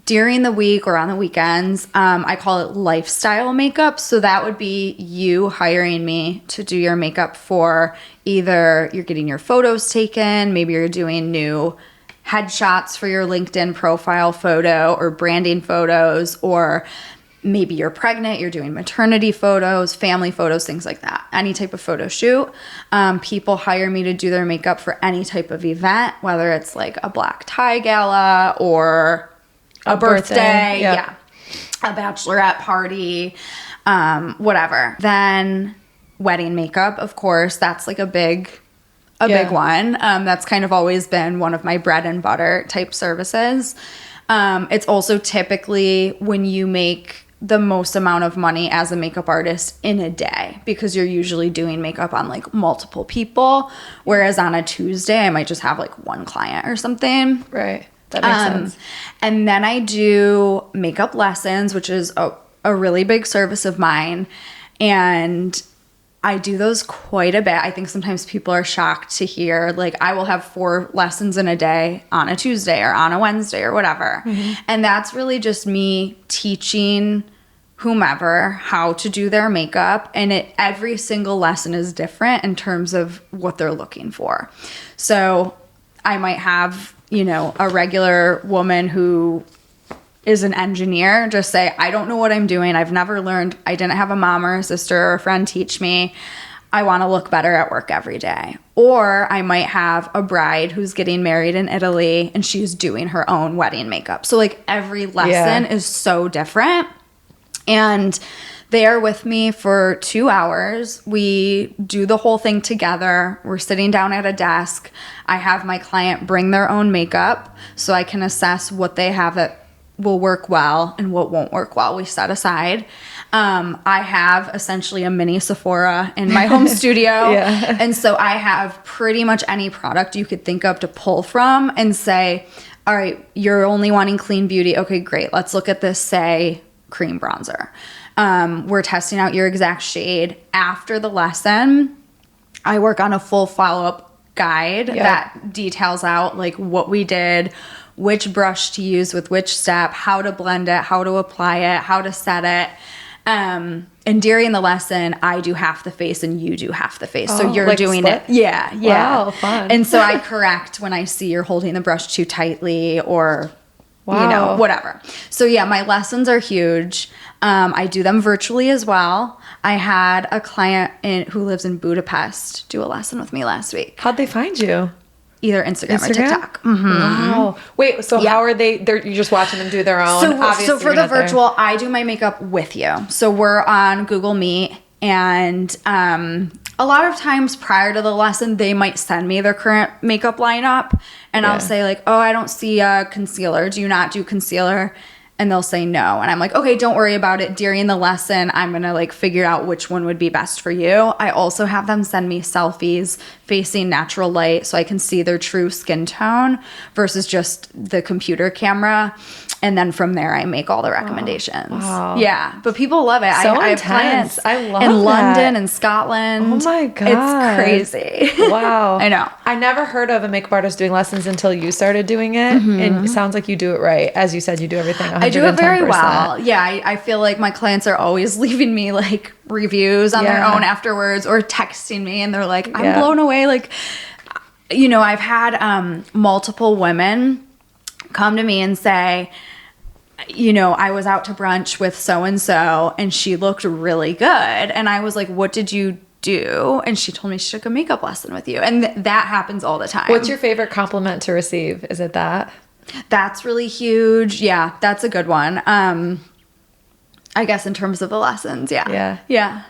during the week or on the weekends, I call it lifestyle makeup. So that would be you hiring me to do your makeup for either you're getting your photos taken, maybe you're doing new headshots for your LinkedIn profile photo or branding photos, or maybe you're pregnant, you're doing maternity photos, family photos, things like that. Any type of photo shoot. People hire me to do their makeup for any type of event, whether it's like a black tie gala or a birthday. A bachelorette party, whatever. Then wedding makeup, of course, that's like a big one. That's kind of always been one of my bread and butter type services. It's also typically when you make the most amount of money as a makeup artist in a day, because you're usually doing makeup on like multiple people, whereas on a Tuesday I might just have like one client or something. Right. That makes sense. And then I do makeup lessons, which is a really big service of mine, and I do those quite a bit. I think sometimes people are shocked to hear, like, I will have 4 lessons in a day on a Tuesday or on a Wednesday or whatever. And that's really just me teaching whomever how to do their makeup. And every single lesson is different in terms of what they're looking for. So I might have, you know, a regular woman who is an engineer just say, I don't know what I'm doing. I've never learned. I didn't have a mom or a sister or a friend teach me. I want to look better at work every day. Or I might have a bride who's getting married in Italy and she's doing her own wedding makeup. So like every lesson is so different. And they are with me for 2 hours. We do the whole thing together. We're sitting down at a desk. I have my client bring their own makeup so I can assess what they have that will work well and what won't work well. We set aside. I have essentially a mini Sephora in my home studio. And so I have pretty much any product you could think of to pull from and say, all right, you're only wanting clean beauty. Okay, great. Let's look at this, say, cream bronzer. We're testing out your exact shade. After the lesson, I work on a full follow-up guide that details out like what we did, which brush to use with which step, how to blend it, how to apply it, how to set it. And during the lesson, I do half the face and you do half the face. So you're like doing it. Yeah. Wow, fun. And so I correct when I see you're holding the brush too tightly or, you know, whatever. So yeah, my lessons are huge. I do them virtually as well. I had a client who lives in Budapest do a lesson with me last week. How'd they find you? Either Instagram or TikTok. Wow. Wait, so how are they? You're just watching them do their own? So for the virtual, I do my makeup with you. So we're on Google Meet, and a lot of times prior to the lesson, they might send me their current makeup lineup, and I'll say like, oh, I don't see a concealer. Do you not do concealer? And they'll say no. And I'm like, okay, don't worry about it. During the lesson, I'm going to like figure out which one would be best for you. I also have them send me selfies facing natural light so I can see their true skin tone versus just the computer camera. And then from there, I make all the recommendations. Wow. Yeah. But people love it. So I have intense. clients I love in that. London and Scotland. Oh my God. It's crazy. Wow. I know. I never heard of a makeup artist doing lessons until you started doing it. And it sounds like you do it right. As you said, you do everything 110%. I do it very well. Yeah. I feel like my clients are always leaving me like reviews on their own afterwards or texting me and they're like, I'm blown away. Like, you know, I've had multiple women come to me and say, you know, I was out to brunch with so-and-so and she looked really good. And I was like, what did you do? And she told me she took a makeup lesson with you. And that happens all the time. What's your favorite compliment to receive? Is it that? That's really huge. Yeah, that's a good one. I guess in terms of the lessons. Yeah.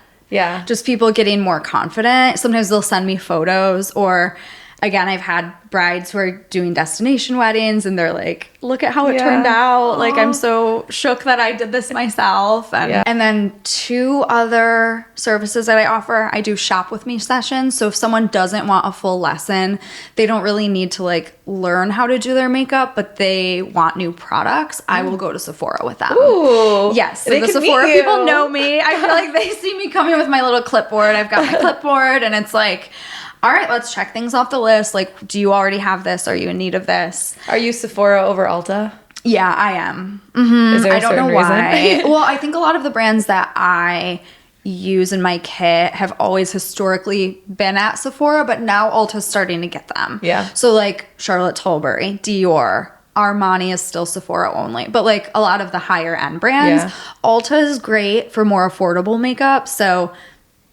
Just people getting more confident. Sometimes they'll send me photos or again, I've had brides who are doing destination weddings and they're like, look at how it turned out. Aww. Like, I'm so shook that I did this myself. And then 2 other services that I offer, I do shop with me sessions. So if someone doesn't want a full lesson, they don't really need to like learn how to do their makeup, but they want new products, I will go to Sephora with them. Ooh, yes. So the Sephora people know me. I feel like they see me coming with my little clipboard. I've got my clipboard and it's like, all right, let's check things off the list. Like, do you already have this? Are you in need of this? Are you Sephora over Ulta? Yeah, I am. Is there a certain reason? Well, I think a lot of the brands that I use in my kit have always historically been at Sephora, but now Ulta's starting to get them. Yeah. So like Charlotte Tilbury, Dior, Armani is still Sephora only, but like a lot of the higher end brands, Ulta is great for more affordable makeup. So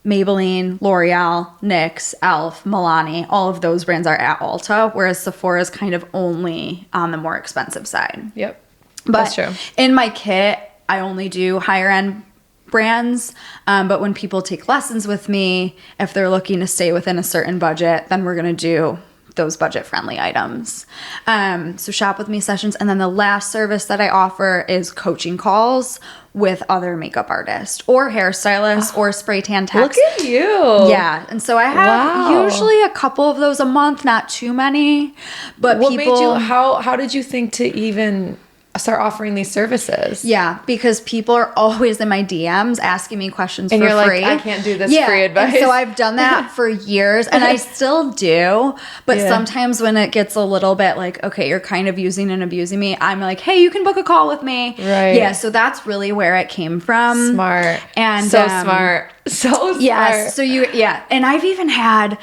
Maybelline, L'Oreal, NYX, e.l.f., Milani, all of those brands are at Ulta, whereas Sephora is kind of only on the more expensive side. Yep, that's true. In my kit, I only do higher end brands, but when people take lessons with me, if they're looking to stay within a certain budget, then we're going to do those budget-friendly items. So shop with me sessions. And then the last service that I offer is coaching calls with other makeup artists or hairstylists or spray tan techs. Look at you. Yeah. And so I have usually a couple of those a month, not too many. But what made you, how did you think to even start offering these services? Yeah, because people are always in my DMs asking me questions and for you're free. like, I can't do this free advice. And so I've done that for years, and I still do. But sometimes when it gets a little bit like, okay, you're kind of using and abusing me, I'm like, hey, you can book a call with me. Right. Yeah, so that's really where it came from. Smart. And so smart. So smart. Yes. So and I've even had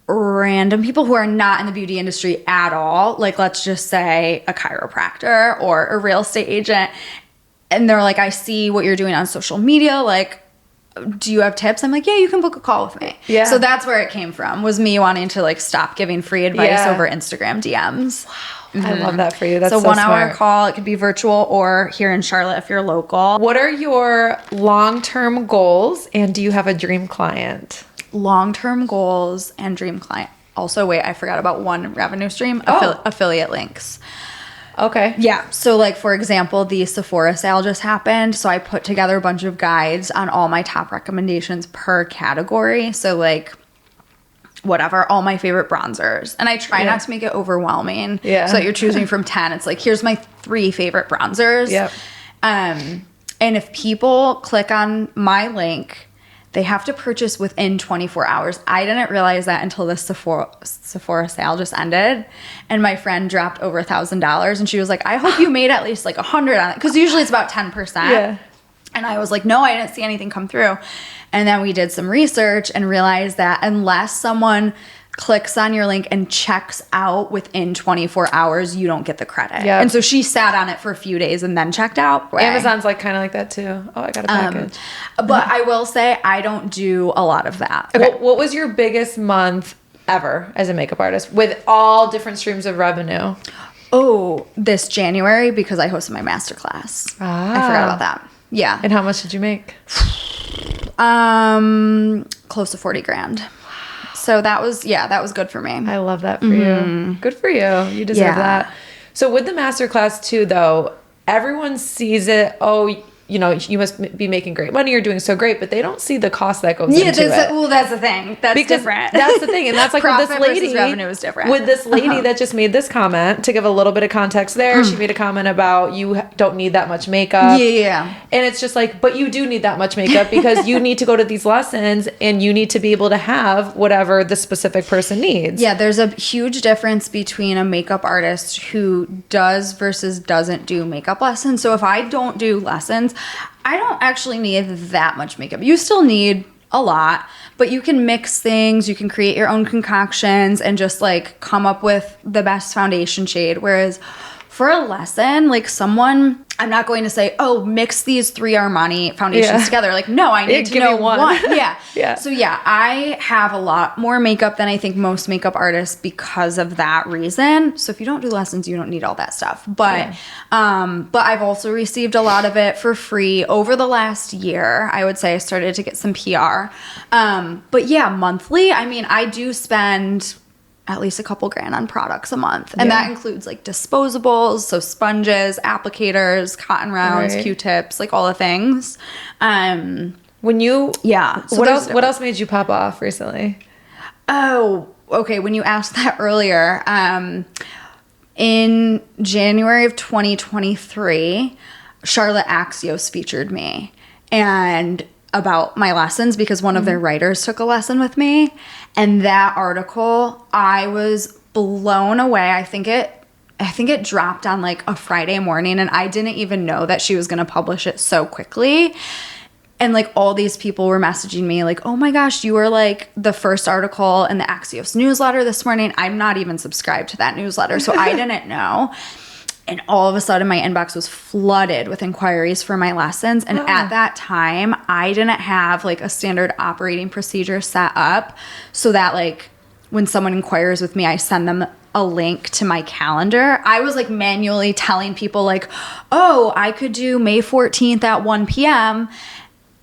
random people who are not in the beauty industry at all, like let's just say a chiropractor or a real estate agent, and they're like, I see what you're doing on social media, like, do you have tips? I'm like, yeah, you can book a call with me. Yeah. So that's where it came from, was me wanting to like stop giving free advice over Instagram DMs. Wow. Mm-hmm. I love that for you. That's so 1 hour call. It could be virtual or here in Charlotte if you're local. What are your long-term goals, and do you have a dream client? Long-term goals and dream client. Also, wait, I forgot about one revenue stream, affiliate links. Okay. Yeah. So like, for example, the Sephora sale just happened. So I put together a bunch of guides on all my top recommendations per category. So like, whatever, all my favorite bronzers. And I try not to make it overwhelming. Yeah. So that you're choosing from 10. It's like, here's my 3 favorite bronzers. Yep. And if people click on my link, they have to purchase within 24 hours. I didn't realize that until the Sephora sale just ended. And my friend dropped over $1,000. And she was like, I hope you made at least like 100 on it. Because usually it's about 10%. Yeah. And I was like, no, I didn't see anything come through. And then we did some research and realized that unless someone clicks on your link and checks out within 24 hours, you don't get the credit. Yep. And so she sat on it for a few days and then checked out. Amazon's like kind of like that too. Oh, I got a package. But I will say I don't do a lot of that. Okay. What was your biggest month ever as a makeup artist with all different streams of revenue? Oh, this January, because I hosted my masterclass. I forgot about that. Yeah. And how much did you make? Close to 40 grand. So that was good for me. I love that for you. Good for you. You deserve that. So with the masterclass too, though, everyone sees it. Oh, you know, you must be making great money. You're doing so great, but they don't see the cost that goes into it. Well, that's the thing. That's different. That's the thing. And that's like with this lady. Revenue is different. With this lady that just made this comment, to give a little bit of context there, she made a comment about you don't need that much makeup. Yeah. And it's just like, but you do need that much makeup because you need to go to these lessons and you need to be able to have whatever the specific person needs. Yeah, there's a huge difference between a makeup artist who does versus doesn't do makeup lessons. So if I don't do lessons, I don't actually need that much makeup. You still need a lot, but you can mix things, you can create your own concoctions and just like come up with the best foundation shade. Whereas for a lesson, like someone, I'm not going to say, oh, mix these 3 Armani foundations together. Like, no, I need to know one. Yeah. So yeah, I have a lot more makeup than I think most makeup artists because of that reason. So if you don't do lessons, you don't need all that stuff. But I've also received a lot of it for free over the last year. I would say I started to get some PR. But yeah, monthly, I mean, I do spend at least a couple grand on products a month. And that includes like disposables, so sponges, applicators, cotton rounds, Q-tips, like all the things. So what else made you pop off recently? Oh, okay. When you asked that earlier, in January of 2023, Charlotte Axios featured me and about my lessons because one of their writers took a lesson with me. And that article, I was blown away. I think it dropped on like a Friday morning and I didn't even know that she was going to publish it so quickly. And like all these people were messaging me like, oh my gosh, you were like the first article in the Axios newsletter this morning. I'm not even subscribed to that newsletter, so I didn't know. And all of a sudden, my inbox was flooded with inquiries for my lessons. And at that time, I didn't have like a standard operating procedure set up so that like when someone inquires with me, I send them a link to my calendar. I was like manually telling people like, oh, I could do May 14th at 1 p.m.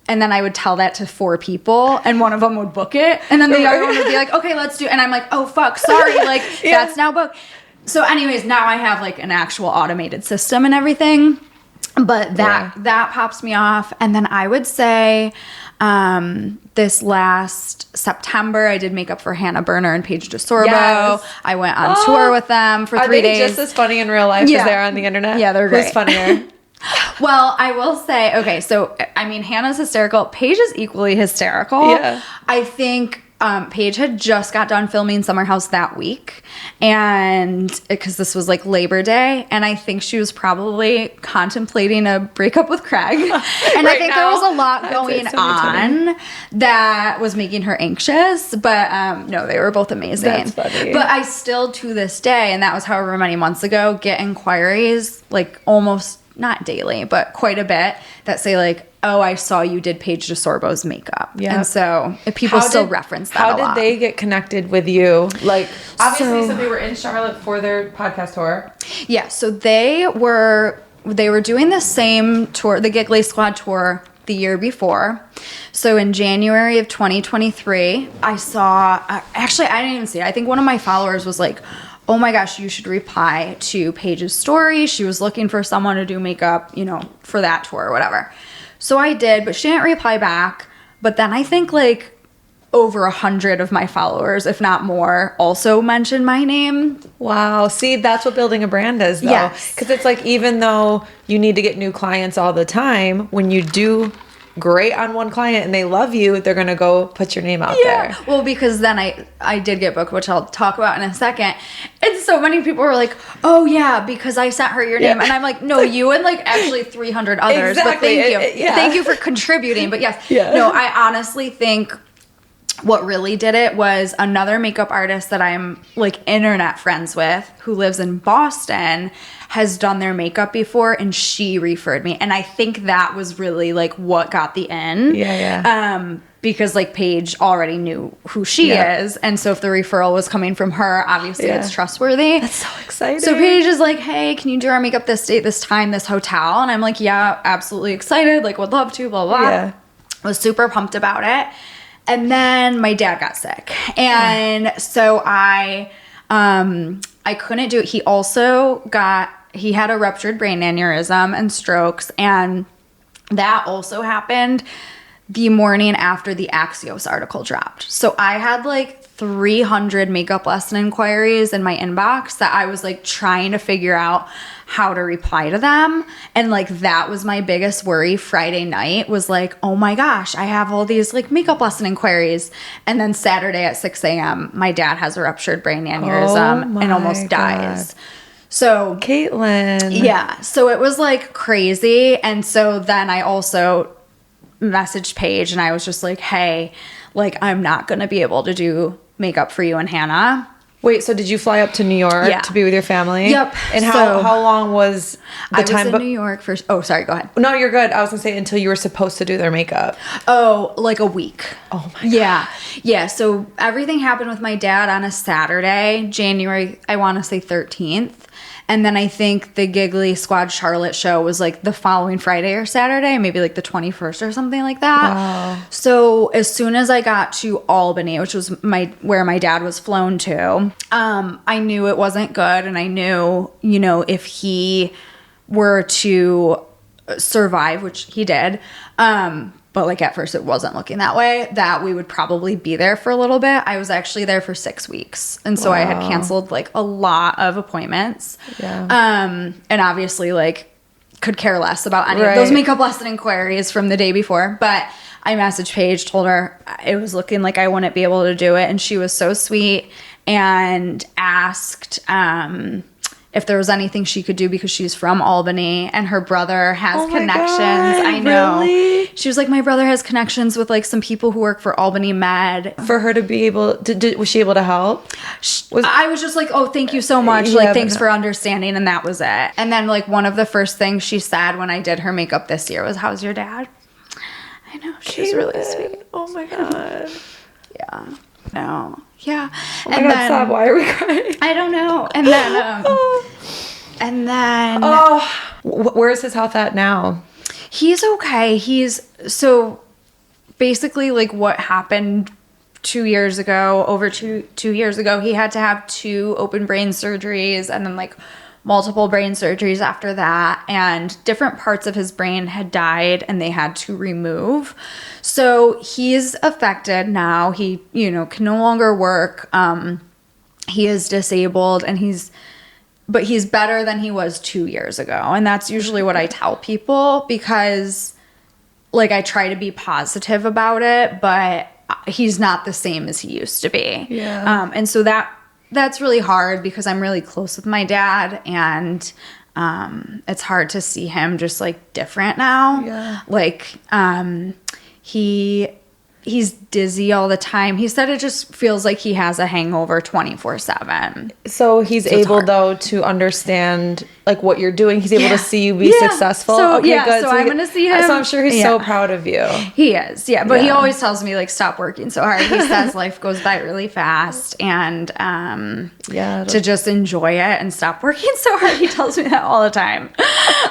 And then I would tell that to 4 people, and one of them would book it. And then the other one would be like, okay, let's do it. And I'm like, oh, fuck, sorry. Like, that's now booked. So anyways, now I have like an actual automated system and everything. But that pops me off. And then I would say this last September, I did makeup for Hannah Berner and Paige DeSorbo. Yes. I went on tour with them for 3 days. Are they just as funny in real life as they are on the internet? Yeah, they're great. Who's funnier? Well, I will say, okay, so, I mean, Hannah's hysterical. Paige is equally hysterical. Yeah. I think Paige had just got done filming Summer House that week, and because this was like Labor Day, and I think she was probably contemplating a breakup with Craig. And I think there was a lot going on that was making her anxious, but no, they were both amazing. That's funny. But I still, to this day, and that was however many months ago, get inquiries like almost not daily, but quite a bit that say like, oh, I saw you did Paige DeSorbo's makeup. Yeah. And so people still reference that a lot. How did they get connected with you? Like, obviously, so they were in Charlotte for their podcast tour. Yeah, so they were doing the same tour, the Giggly Squad tour, the year before. So in January of 2023, I saw, actually, I didn't even see it. I think one of my followers was like, oh my gosh, you should reply to Paige's story. She was looking for someone to do makeup, you know, for that tour or whatever. So I did, but she didn't reply back. But then I think like over 100 of my followers, if not more, also mentioned my name. Wow. See, that's what building a brand is, though. Yes. Because it's like, even though you need to get new clients all the time, when you do great on one client and they love you, they're going to go put your name out there. Well, because then I did get booked, which I'll talk about in a second. And so many people were like, oh yeah, because I sent her your name. And I'm like, no, you and like actually 300 others. Exactly. But thank you. Thank you for contributing. But yes, no, I honestly think what really did it was another makeup artist that I'm like internet friends with who lives in Boston has done their makeup before, and she referred me. And I think that was really like what got the in. Because like Paige already knew who she is. And so if the referral was coming from her, obviously it's trustworthy. That's so exciting. So Paige is like, hey, can you do our makeup this date, this time, this hotel? And I'm like, yeah, absolutely excited. Like, would love to, blah, blah. Yeah. Was super pumped about it. And then my dad got sick. And so I couldn't do it. He had a ruptured brain aneurysm and strokes. And that also happened the morning after the Axios article dropped. So I had like 300 makeup lesson inquiries in my inbox that I was like trying to figure out how to reply to them. And like that was my biggest worry Friday night was like, oh my gosh, I have all these like makeup lesson inquiries. And then Saturday at 6 a.m., my dad has a ruptured brain aneurysm and almost dies. So Caitlyn. Yeah. So it was like crazy. And so then I also messaged Paige and I was just like, hey, like I'm not going to be able to do makeup for you and Hannah. Wait, so did you fly up to New York to be with your family? Yep. And how long was the time? I was in New York for... Oh, sorry, go ahead. No, you're good. I was going to say until you were supposed to do their makeup. Oh, like a week. Oh, my God. Yeah, so everything happened with my dad on a Saturday, January, I want to say 13th. And then I think the Giggly Squad Charlotte show was like the following Friday or Saturday, maybe like the 21st or something like that. Wow. So as soon as I got to Albany, which was where my dad was flown to, I knew it wasn't good. And I knew, you know, if he were to survive, which he did, but like at first it wasn't looking that way, that we would probably be there for a little bit. I was actually there for 6 weeks. And so I had canceled like a lot of appointments. Yeah. And obviously like could care less about any of those makeup lesson inquiries from the day before. But I messaged Paige, told her it was looking like I wouldn't be able to do it. And she was so sweet and asked, if there was anything she could do because she's from Albany and her brother has connections. God, I know. Really? She was like, my brother has connections with like some people who work for Albany Med. For her to be able to, was she able to help? I was just like, oh, thank you so much. Like, thanks for understanding. And that was it. And then like one of the first things she said when I did her makeup this year was, how's your dad? I know. She's really sweet. Oh my God. Yeah. No. Yeah. Oh my God, stop. Why are we crying? I don't know. And then where's his health at now? He's okay. So basically like what happened 2 years ago, over two years ago, he had to have 2 open brain surgeries and then like multiple brain surgeries after that, and different parts of his brain had died and they had to remove. So he's affected now. He, you know, can no longer work. He is disabled, and he's better than he was 2 years ago. And that's usually what I tell people, because like I try to be positive about it, but he's not the same as he used to be. Yeah. And so that's really hard, because I'm really close with my dad, and it's hard to see him just like different now. Yeah. Like he's dizzy all the time. He said it just feels like he has a hangover 24/7. So he's able though to understand like what you're doing. He's able to see you be successful. So, okay, good. So I'm gonna see him. So I'm sure he's so proud of you. He is, but he always tells me like stop working so hard. He says life goes by really fast, and to just enjoy it and stop working so hard. He tells me that all the time.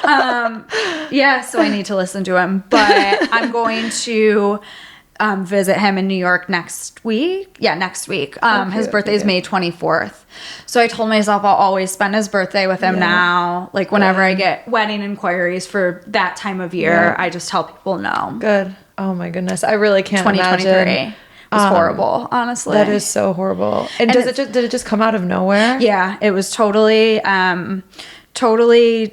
So I need to listen to him, but I'm going to visit him in New York next week. Yeah, next week. His birthday is May 24th. So I told myself I'll always spend his birthday with him now. Like whenever I get wedding inquiries for that time of year, I just tell people no. Good. Oh my goodness. I really can't 2023 imagine. was horrible, honestly. That is so horrible. And did it just come out of nowhere? Yeah, it was totally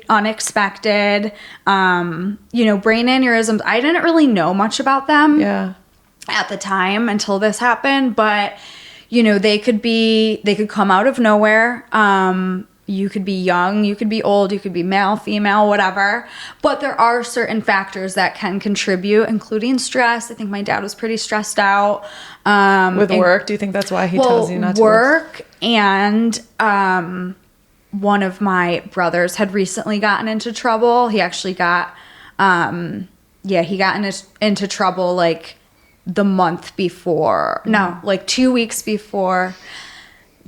unexpected. You know, brain aneurysms, I didn't really know much about them. Yeah. At the time until this happened, but you know, they could come out of nowhere. You could be young, you could be old, you could be male, female, whatever. But there are certain factors that can contribute, including stress. I think my dad was pretty stressed out. With work? Do you think that's why he tells you not to work? And one of my brothers had recently gotten into trouble. He actually got into trouble like the month before, like 2 weeks before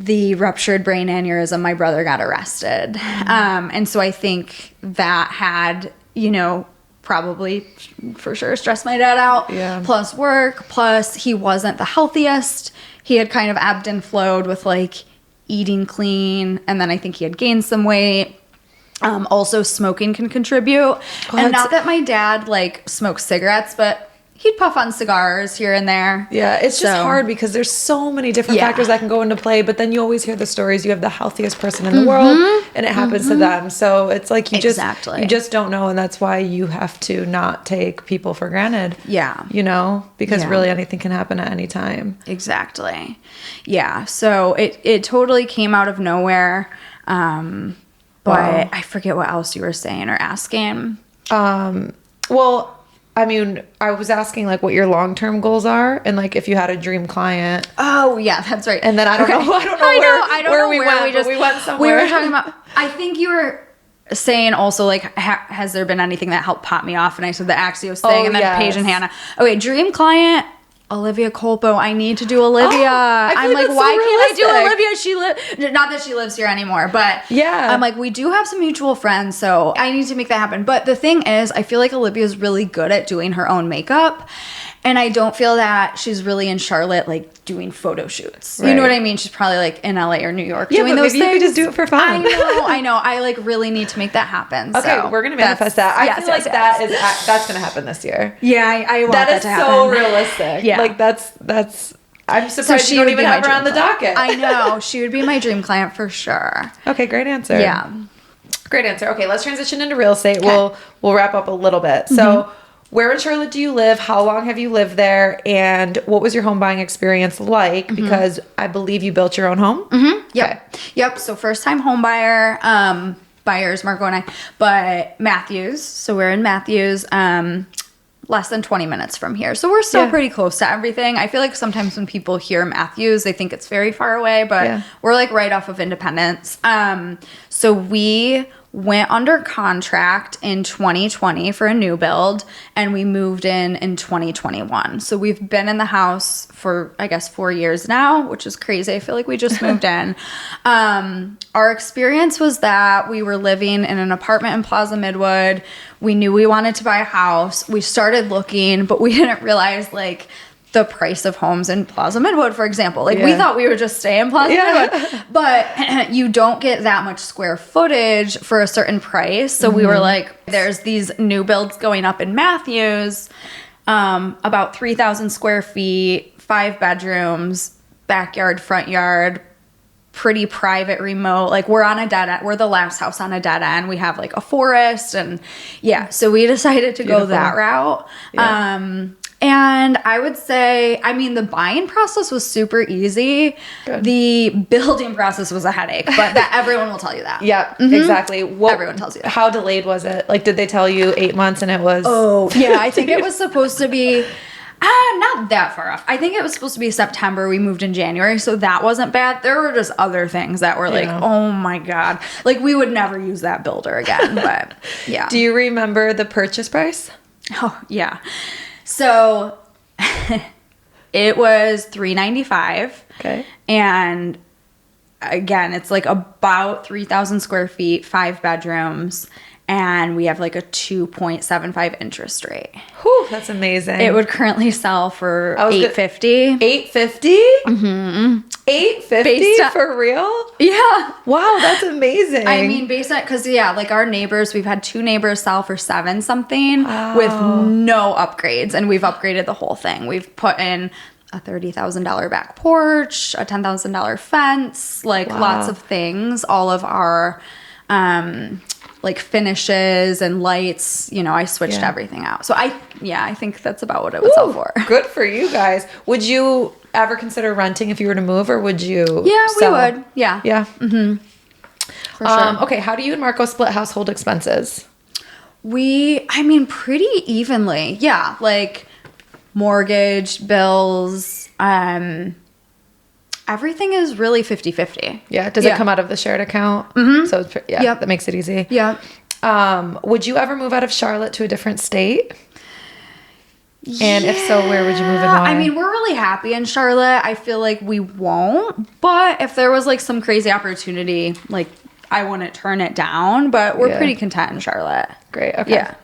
the ruptured brain aneurysm, my brother got arrested. And so I think that had, you know, probably for sure stressed my dad out. Yeah. Plus work, plus he wasn't the healthiest. He had kind of ebbed and flowed with like eating clean, and then I think he had gained some weight. Also smoking can contribute. And not that my dad like smokes cigarettes, but he'd puff on cigars here and there. Yeah, it's just hard because there's so many different factors that can go into play, but then you always hear the stories. You have the healthiest person in the world, and it happens to them. So it's like you just don't know, and that's why you have to not take people for granted. Yeah. You know, because really anything can happen at any time. Exactly. Yeah, so it totally came out of nowhere. But I forget what else you were saying or asking. Well, I mean, I was asking like what your long-term goals are, and like if you had a dream client. Oh yeah, that's right. And then I don't know where we went. We went somewhere. We were talking about. I think you were saying also like, has there been anything that helped pop me off? And I said the Axios thing, and then Paige and Hannah. Okay, dream client. Olivia Colpo. I need to do Olivia. I'm like, why can't I do Olivia? Not that she lives here anymore, but I'm like, we do have some mutual friends, so I need to make that happen. But the thing is, I feel like Olivia's really good at doing her own makeup, and I don't feel that she's really in Charlotte like doing photo shoots. Right. You know what I mean? She's probably like in LA or New York doing those things. Maybe you could just do it for fun. I know. I like really need to make that happen. Okay, so we're gonna manifest that. I feel like that's gonna happen this year. Yeah, I want that to happen. That is so realistic. Yeah. Like that's I'm surprised you don't even have her on the docket. I know. She would be my dream client for sure. Okay, great answer. Yeah. Great answer. Okay, let's transition into real estate. Okay. We'll wrap up a little bit. So where in Charlotte do you live? How long have you lived there? And what was your home buying experience like? Because I believe you built your own home. Yep. Okay. Yep. So first time home buyer, buyers, Marco and I, but Matthews. So we're in Matthews, less than 20 minutes from here. So we're still pretty close to everything. I feel like sometimes when people hear Matthews, they think it's very far away, but we're like right off of Independence. So we went under contract in 2020 for a new build, and we moved in 2021. So we've been in the house for, I guess, 4 years now, which is crazy. I feel like we just moved in. Our experience was that we were living in an apartment in Plaza Midwood. We knew we wanted to buy a house. We started looking, but we didn't realize, like, the price of homes in Plaza Midwood, for example. Like, we thought we would just stay in Plaza Midwood, but you don't get that much square footage for a certain price. So we were like, there's these new builds going up in Matthews, about 3,000 square feet, 5 bedrooms, backyard, front yard, pretty private, remote. Like, we're on a dead end. We're the last house on a dead end. We have like a forest, and so we decided to go that route. And I would say, I mean, the buying process was super easy. Good. The building process was a headache, but that everyone will tell you that. Yeah, exactly. Everyone tells you that. How delayed was it? Like, did they tell you 8 months and it was? Oh, yeah. I think it was supposed to be not that far off. I think it was supposed to be September. We moved in January, so that wasn't bad. There were just other things that were like, oh my God. Like, we would never use that builder again, but yeah. Do you remember the purchase price? Oh, yeah. So it was $395. Okay. And again, it's like about 3,000 square feet, 5 bedrooms, and we have like a 2.75 interest rate. Whew, that's amazing. It would currently sell for $850. $850? Mm-hmm. $850 for real? Yeah. Wow, that's amazing. I mean, based on, because like our neighbors, we've had 2 neighbors sell for 7 something with no upgrades, and we've upgraded the whole thing. We've put in a $30,000 back porch, a $10,000 fence, like lots of things. All of our like finishes and lights, I switched everything out. So I think that's about what it would sell for. Good for you guys. Would you ever consider renting if you were to move, or would you sell? We would. Yeah. Yeah. Mm-hmm. For sure. Okay, how do you and Marco split household expenses? Pretty evenly. Yeah, like mortgage, bills, everything is really 50-50. Yeah. Does it come out of the shared account? Mm-hmm. So it's, that makes it easy. Yeah. Would you ever move out of Charlotte to a different state? And if so, where would you move and why? I mean, we're really happy in Charlotte. I feel like we won't, but if there was like some crazy opportunity, like I wouldn't turn it down, but we're pretty content in Charlotte. Great. Okay. Yeah.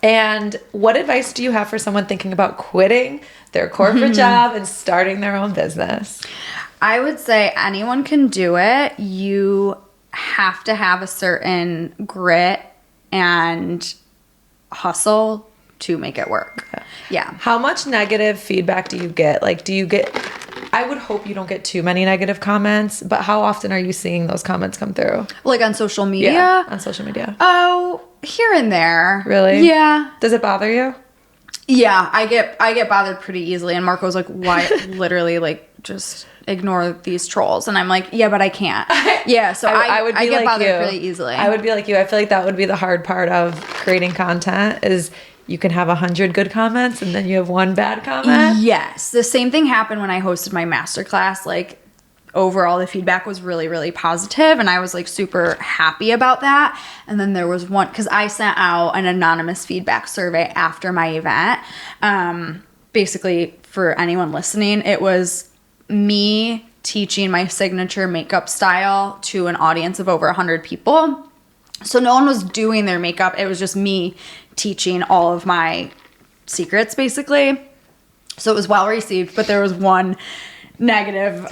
And what advice do you have for someone thinking about quitting their corporate job and starting their own business? I would say anyone can do it. You have to have a certain grit and hustle to make it work. Yeah. How much negative feedback do you get? Like, I would hope you don't get too many negative comments, but how often are you seeing those comments come through? Like on social media? Yeah, on social media. Oh, here and there. Really? Yeah. Does it bother you? Yeah, I get bothered pretty easily, and Marco's like, why? Literally, like, just ignore these trolls, and I'm like, yeah, but I can't. Yeah, so I would be get bothered pretty easily. I would be like you. I feel like that would be the hard part of creating content is you can have 100 good comments and then you have 1 bad comment. Yes, the same thing happened when I hosted my masterclass. Like, overall, the feedback was really, really positive, and I was like super happy about that. And then there was one, because I sent out an anonymous feedback survey after my event. Basically, for anyone listening, it was me teaching my signature makeup style to an audience of over 100 people. So no one was doing their makeup. It was just me teaching all of my secrets, basically. So it was well received, but there was one negative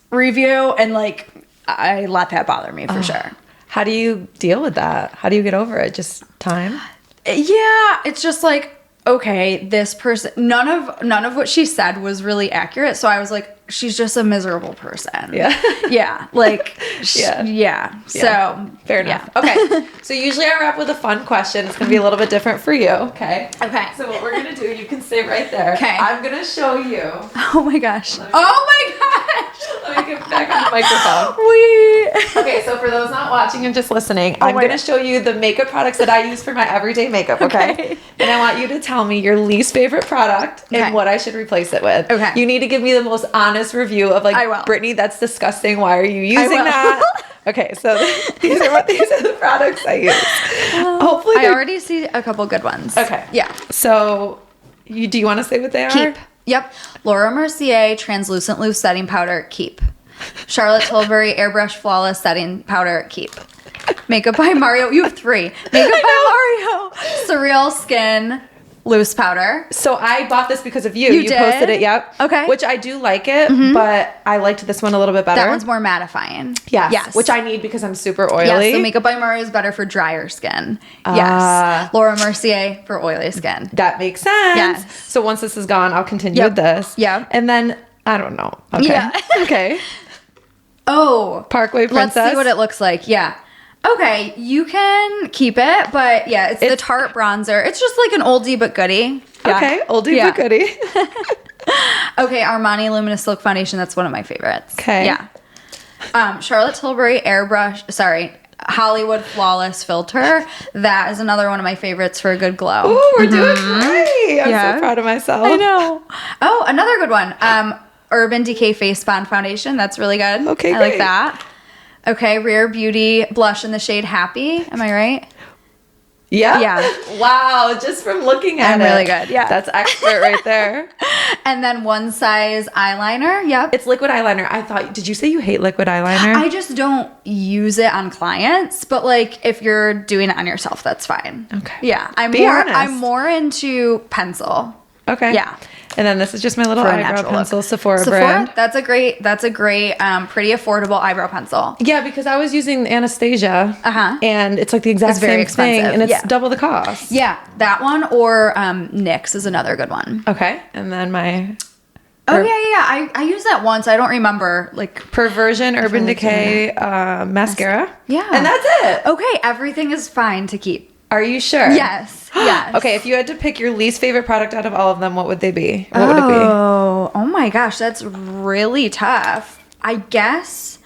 review, and like I let that bother me for sure. How do you deal with that? How do you get over it? Just time? Yeah, it's just like, okay, this person, none of what she said was really accurate. So I was like, she's just a miserable person. Yeah. Yeah. Like, yeah. So fair enough. Yeah. Okay. So usually I wrap with a fun question. It's going to be a little bit different for you. Okay. Okay. So what we're going to do, you can stay right there. Okay. I'm going to show you. Oh my gosh. Oh my gosh. Let me get back on the microphone. Okay. So for those not watching and just listening, I'm going to show you the makeup products that I use for my everyday makeup. Okay. And I want you to tell me your least favorite product and what I should replace it with. Okay. You need to give me the most honest review of like, I will. Brittany, that's disgusting. Why are you using that? Okay, so these are the products I use. Hopefully, I already see a couple good ones. Okay. Yeah. So, do you want to say what they are? Keep. Yep. Laura Mercier Translucent Loose Setting Powder. Keep. Charlotte Tilbury Airbrush Flawless Setting Powder. Keep. Makeup by Mario. You have 3. Makeup by Mario. Surreal Skin Loose Powder. So I bought this because of you. You did? Posted it, yep. Okay. Which I do like it, but I liked this one a little bit better. That one's more mattifying. Yes. Which I need because I'm super oily. Yes, the Makeup by Mario is better for drier skin. Yes. Laura Mercier for oily skin. That makes sense. Yes. So once this is gone, I'll continue with this. Yeah. And then, I don't know. Okay. Yeah. Okay. Oh. Parkway Princess. Let's see what it looks like. Yeah. Okay, you can keep it, but yeah, it's the Tarte bronzer. It's just like an oldie but goodie. Yeah. Okay, oldie but goodie. Okay, Armani Luminous Silk Foundation. That's one of my favorites. Okay. Yeah. Charlotte Tilbury Hollywood Flawless Filter. That is another one of my favorites for a good glow. Ooh, we're doing great. I'm so proud of myself. I know. Oh, another good one. Urban Decay Face Bond Foundation. That's really good. Okay, I like that. Okay, Rare Beauty blush in the shade Happy. Am I right? Yeah. Yeah. Wow, just from looking at I'm it. really good. Yeah. That's expert right there. And then One Size eyeliner. Yep. It's liquid eyeliner. Did you say you hate liquid eyeliner? I just don't use it on clients, but like if you're doing it on yourself, that's fine. Okay. Yeah. Honest. I'm more into pencil. Okay. Yeah. And then this is just my little For a eyebrow natural pencil, look. Sephora brand. That's a great, pretty affordable eyebrow pencil. Yeah, because I was using Anastasia, and it's like the exact It's very same thing, expensive. and it's double the cost. Yeah, that one or NYX is another good one. Okay, and then my I used that once. I don't remember Perversion Urban Decay mascara. Yeah, and that's it. Okay, everything is fine to keep. Are you sure? Yes. Yes. Okay, if you had to pick your least favorite product out of all of them, what would they be? What would it be? Oh my gosh, that's really tough. I guess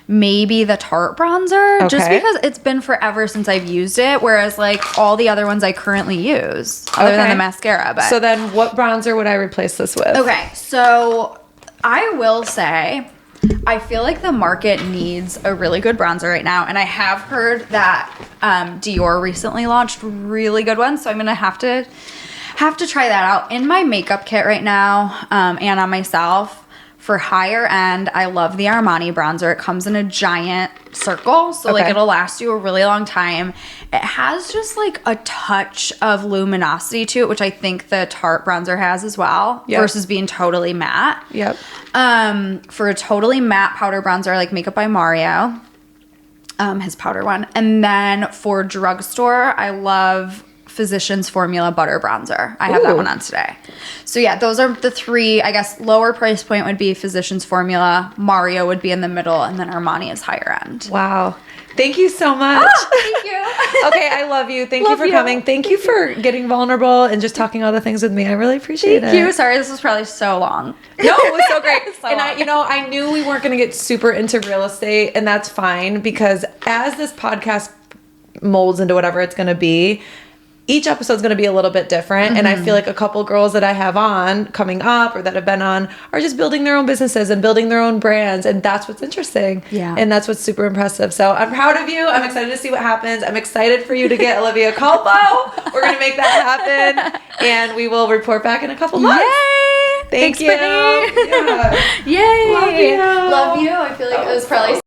maybe the Tarte bronzer, just because it's been forever since I've used it, whereas like all the other ones I currently use, other than the mascara. But so then, what bronzer would I replace this with? Okay, so I will say, I feel like the market needs a really good bronzer right now, and I have heard that Dior recently launched really good ones, so I'm gonna have to try that out in my makeup kit right now, and on myself. For higher end, I love the Armani bronzer. It comes in a giant circle, so like it'll last you a really long time. It has just like a touch of luminosity to it, which I think the Tarte bronzer has as well, versus being totally matte. Yep. For a totally matte powder bronzer, I like Makeup by Mario, his powder one. And then for drugstore, I love Physicians Formula Butter Bronzer. I have that one on today. So yeah, those are the 3, I guess. Lower price point would be Physicians Formula, Mario would be in the middle, and then Armani is higher end. Wow. Thank you so much. Thank you. Okay, I love you. Thank you for coming. Thank you for getting vulnerable and just talking all the things with me. I really appreciate it. Thank you. Sorry, this was probably so long. No, it was so great. I knew we weren't going to get super into real estate, and that's fine, because as this podcast molds into whatever it's going to be, each episode's going to be a little bit different. And I feel like a couple girls that I have on coming up or that have been on are just building their own businesses and building their own brands. And that's what's interesting. Yeah. And that's what's super impressive. So I'm proud of you. I'm excited to see what happens. I'm excited for you to get Olivia Culpo. We're going to make that happen. And we will report back in a couple months. Yay! Thanks, you. Yeah. Yay! Love you. Love you. I feel like it was probably